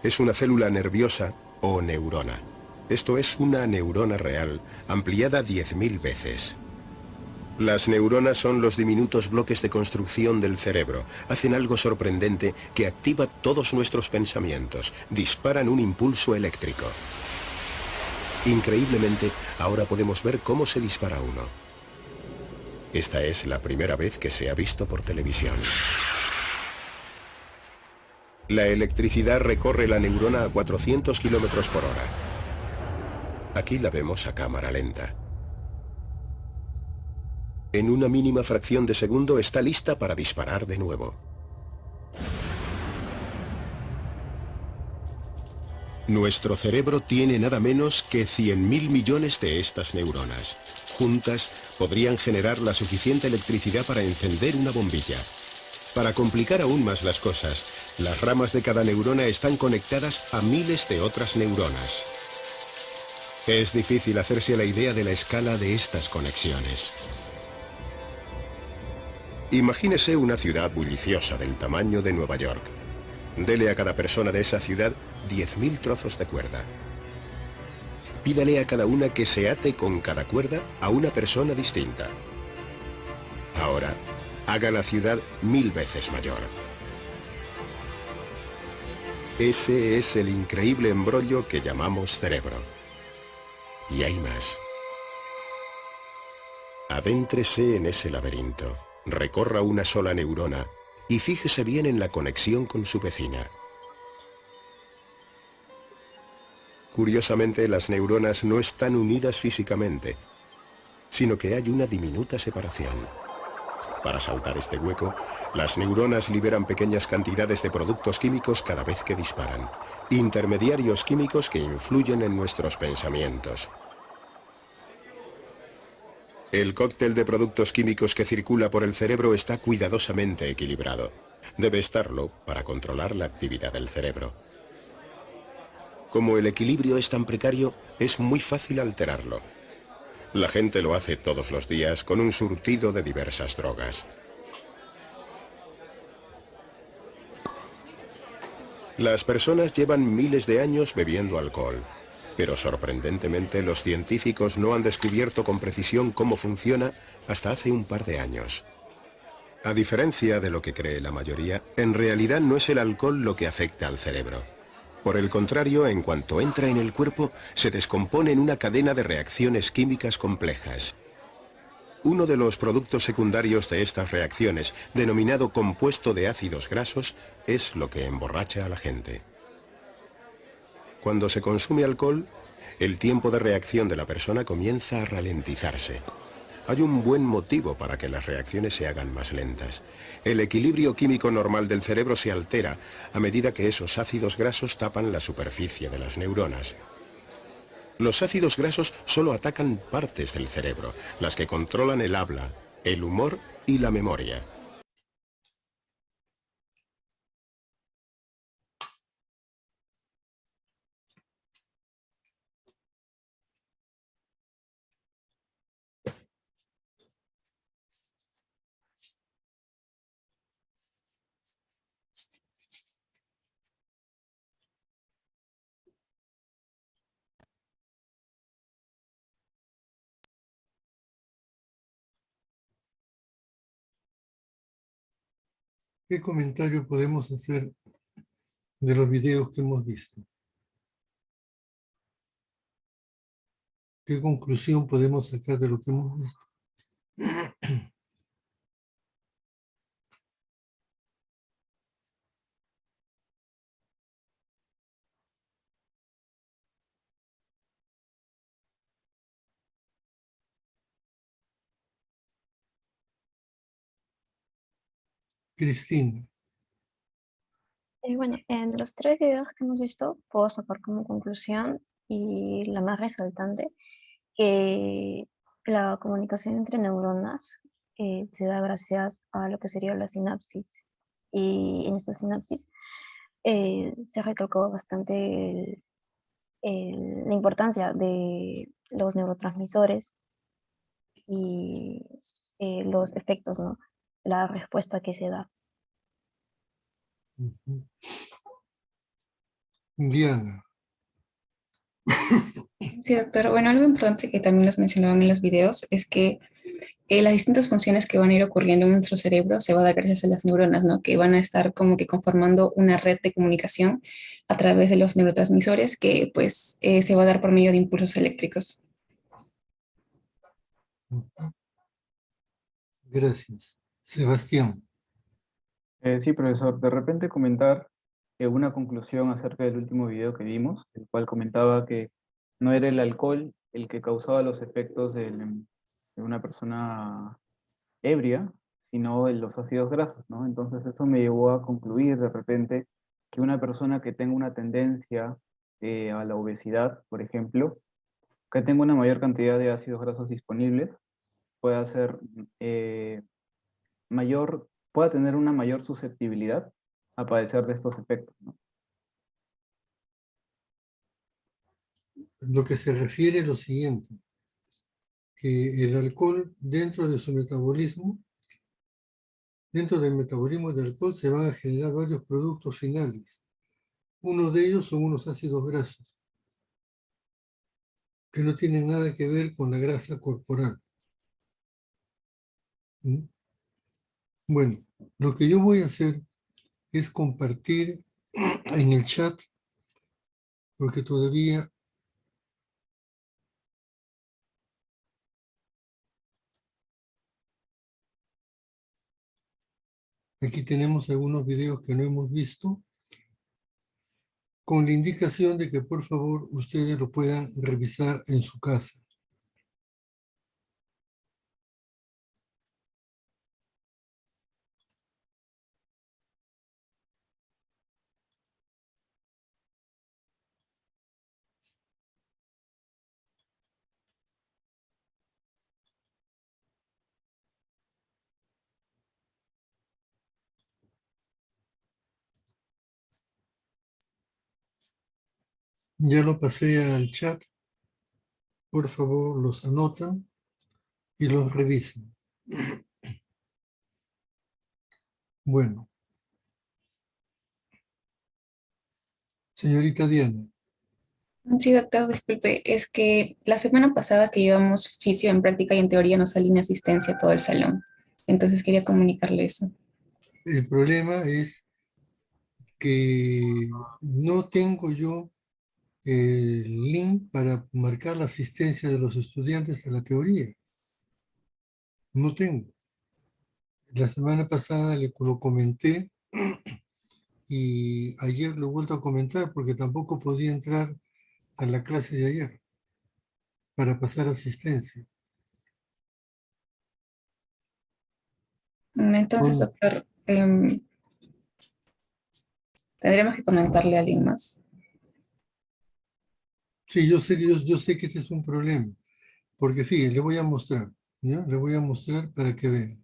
Es una célula nerviosa o neurona. Esto es una neurona real, ampliada 10.000 veces. Las neuronas son los diminutos bloques de construcción del cerebro. Hacen algo sorprendente que activa todos nuestros pensamientos. Disparan un impulso eléctrico. Increíblemente, ahora podemos ver cómo se dispara uno. Esta es la primera vez que se ha visto por televisión. La electricidad recorre la neurona a 400 kilómetros por hora. Aquí la vemos a cámara lenta. En una mínima fracción de segundo está lista para disparar de nuevo. Nuestro cerebro tiene nada menos que 100.000 millones de estas neuronas. Juntas podrían generar la suficiente electricidad para encender una bombilla. Para complicar aún más las cosas, las ramas de cada neurona están conectadas a miles de otras neuronas. Es difícil hacerse la idea de la escala de estas conexiones. Imagínese una ciudad bulliciosa del tamaño de Nueva York. Dele a cada persona de esa ciudad 10.000 trozos de cuerda. Pídale a cada una que se ate con cada cuerda a una persona distinta. Ahora, haga la ciudad 1000 veces mayor. Ese es el increíble embrollo que llamamos cerebro. Y hay más. Adéntrese en ese laberinto. Recorra una sola neurona y fíjese bien en la conexión con su vecina. Curiosamente, las neuronas no están unidas físicamente, sino que hay una diminuta separación. Para saltar este hueco, las neuronas liberan pequeñas cantidades de productos químicos cada vez que disparan, intermediarios químicos que influyen en nuestros pensamientos. El cóctel de productos químicos que circula por el cerebro está cuidadosamente equilibrado. Debe estarlo para controlar la actividad del cerebro. Como el equilibrio es tan precario, es muy fácil alterarlo. La gente lo hace todos los días con un surtido de diversas drogas. Las personas llevan miles de años bebiendo alcohol, pero sorprendentemente los científicos no han descubierto con precisión cómo funciona hasta hace un par de años. A diferencia de lo que cree la mayoría, en realidad no es el alcohol lo que afecta al cerebro. Por el contrario, en cuanto entra en el cuerpo, se descompone en una cadena de reacciones químicas complejas. Uno de los productos secundarios de estas reacciones, denominado compuesto de ácidos grasos, es lo que emborracha a la gente. Cuando se consume alcohol, el tiempo de reacción de la persona comienza a ralentizarse. Hay un buen motivo para que las reacciones se hagan más lentas. El equilibrio químico normal del cerebro se altera a medida que esos ácidos grasos tapan la superficie de las neuronas. Los ácidos grasos solo atacan partes del cerebro, las que controlan el habla, el humor y la memoria. ¿Qué comentario podemos hacer de los videos que hemos visto? ¿Qué conclusión podemos sacar de lo que hemos visto? Cristina. Bueno, en los 3 videos que hemos visto, puedo sacar como conclusión y la más resaltante, que la comunicación entre neuronas se da gracias a lo que sería la sinapsis. Y en esta sinapsis se recalcó bastante la importancia de los neurotransmisores y los efectos, ¿no? La respuesta que se da. Diana. Sí, doctor. Bueno, algo importante que también nos mencionaban en los videos es que las distintas funciones que van a ir ocurriendo en nuestro cerebro se va a dar gracias a las neuronas, ¿no? Que van a estar como que conformando una red de comunicación a través de los neurotransmisores que pues se va a dar por medio de impulsos eléctricos. Gracias. Sebastián. Sí, profesor, de repente comentar una conclusión acerca del último video que vimos, el cual comentaba que no era el alcohol el que causaba los efectos de una persona ebria, sino los ácidos grasos, ¿no? Entonces eso me llevó a concluir de repente que una persona que tenga una tendencia a la obesidad, por ejemplo, que tenga una mayor cantidad de ácidos grasos disponibles, pueda ser pueda tener una mayor susceptibilidad a padecer de estos efectos, ¿no? Lo que se refiere es lo siguiente, que el alcohol dentro de su metabolismo, dentro del metabolismo del alcohol se van a generar varios productos finales. Uno de ellos son unos ácidos grasos, que no tienen nada que ver con la grasa corporal. ¿Mm? Bueno, lo que yo voy a hacer es compartir en el chat, porque todavía aquí tenemos algunos videos que no hemos visto. con la indicación de que por favor ustedes lo puedan revisar en su casa. Ya lo pasé al chat. Por favor, los anotan y los revisan. Bueno. Señorita Diana. Sí, doctor, disculpe, es que la semana pasada que llevamos fisio en práctica y en teoría nos salió asistencia a todo el salón. Entonces quería comunicarle eso. El problema es que no tengo yo el link para marcar la asistencia de los estudiantes a la teoría. No tengo. La semana pasada lo comenté y ayer lo he vuelto a comentar porque tampoco podía entrar a la clase de ayer para pasar asistencia. Entonces, doctor, tendremos que comentarle a alguien más. Sí, yo sé que ese es un problema. Porque fíjense, le voy a mostrar. ¿Ya? Le voy a mostrar para que vean.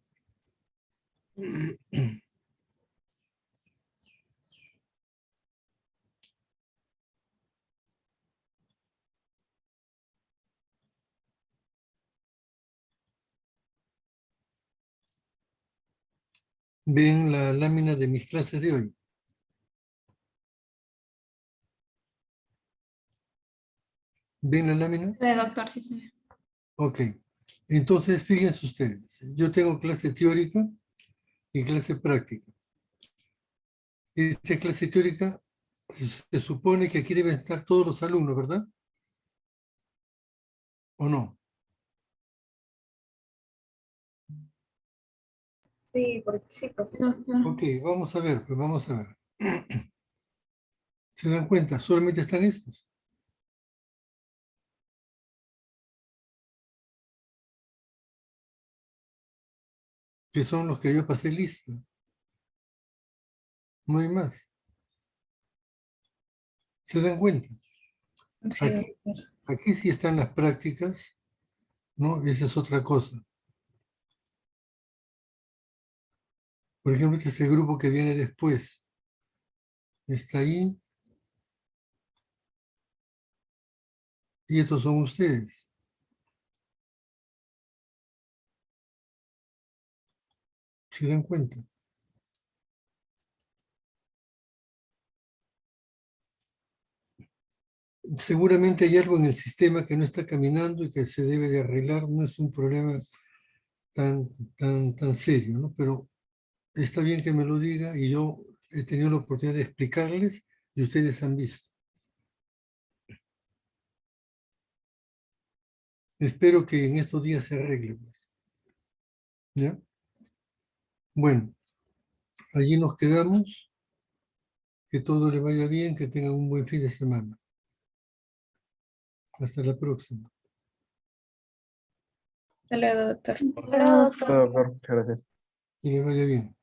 Ven la lámina de mis clases de hoy. ¿Ven la lámina? Sí, doctor, sí, sí. Ok. Entonces, fíjense ustedes. Yo tengo clase teórica y clase práctica. Esta clase teórica se supone que aquí deben estar todos los alumnos, ¿verdad? ¿O no? Sí, sí, profesor. Ok, vamos a ver, pues vamos a ver. ¿Se dan cuenta? Solamente están estos. Que son los que yo pasé lista. No hay más. ¿Se dan cuenta? Sí, Aquí sí están las prácticas, ¿no? Esa es otra cosa. Por ejemplo, este es el grupo que viene después. Está ahí. Y estos son ustedes. ¿Se dan cuenta? Seguramente hay algo en el sistema que no está caminando y que se debe de arreglar. No es un problema tan serio, ¿no? Pero está bien que me lo diga y yo he tenido la oportunidad de explicarles y ustedes han visto. Espero que en estos días se arregle, pues. ¿Ya? Bueno, allí nos quedamos. Que todo le vaya bien, que tengan un buen fin de semana. Hasta la próxima. hasta luego, doctor. Doctor, muchas gracias. Que le vaya bien.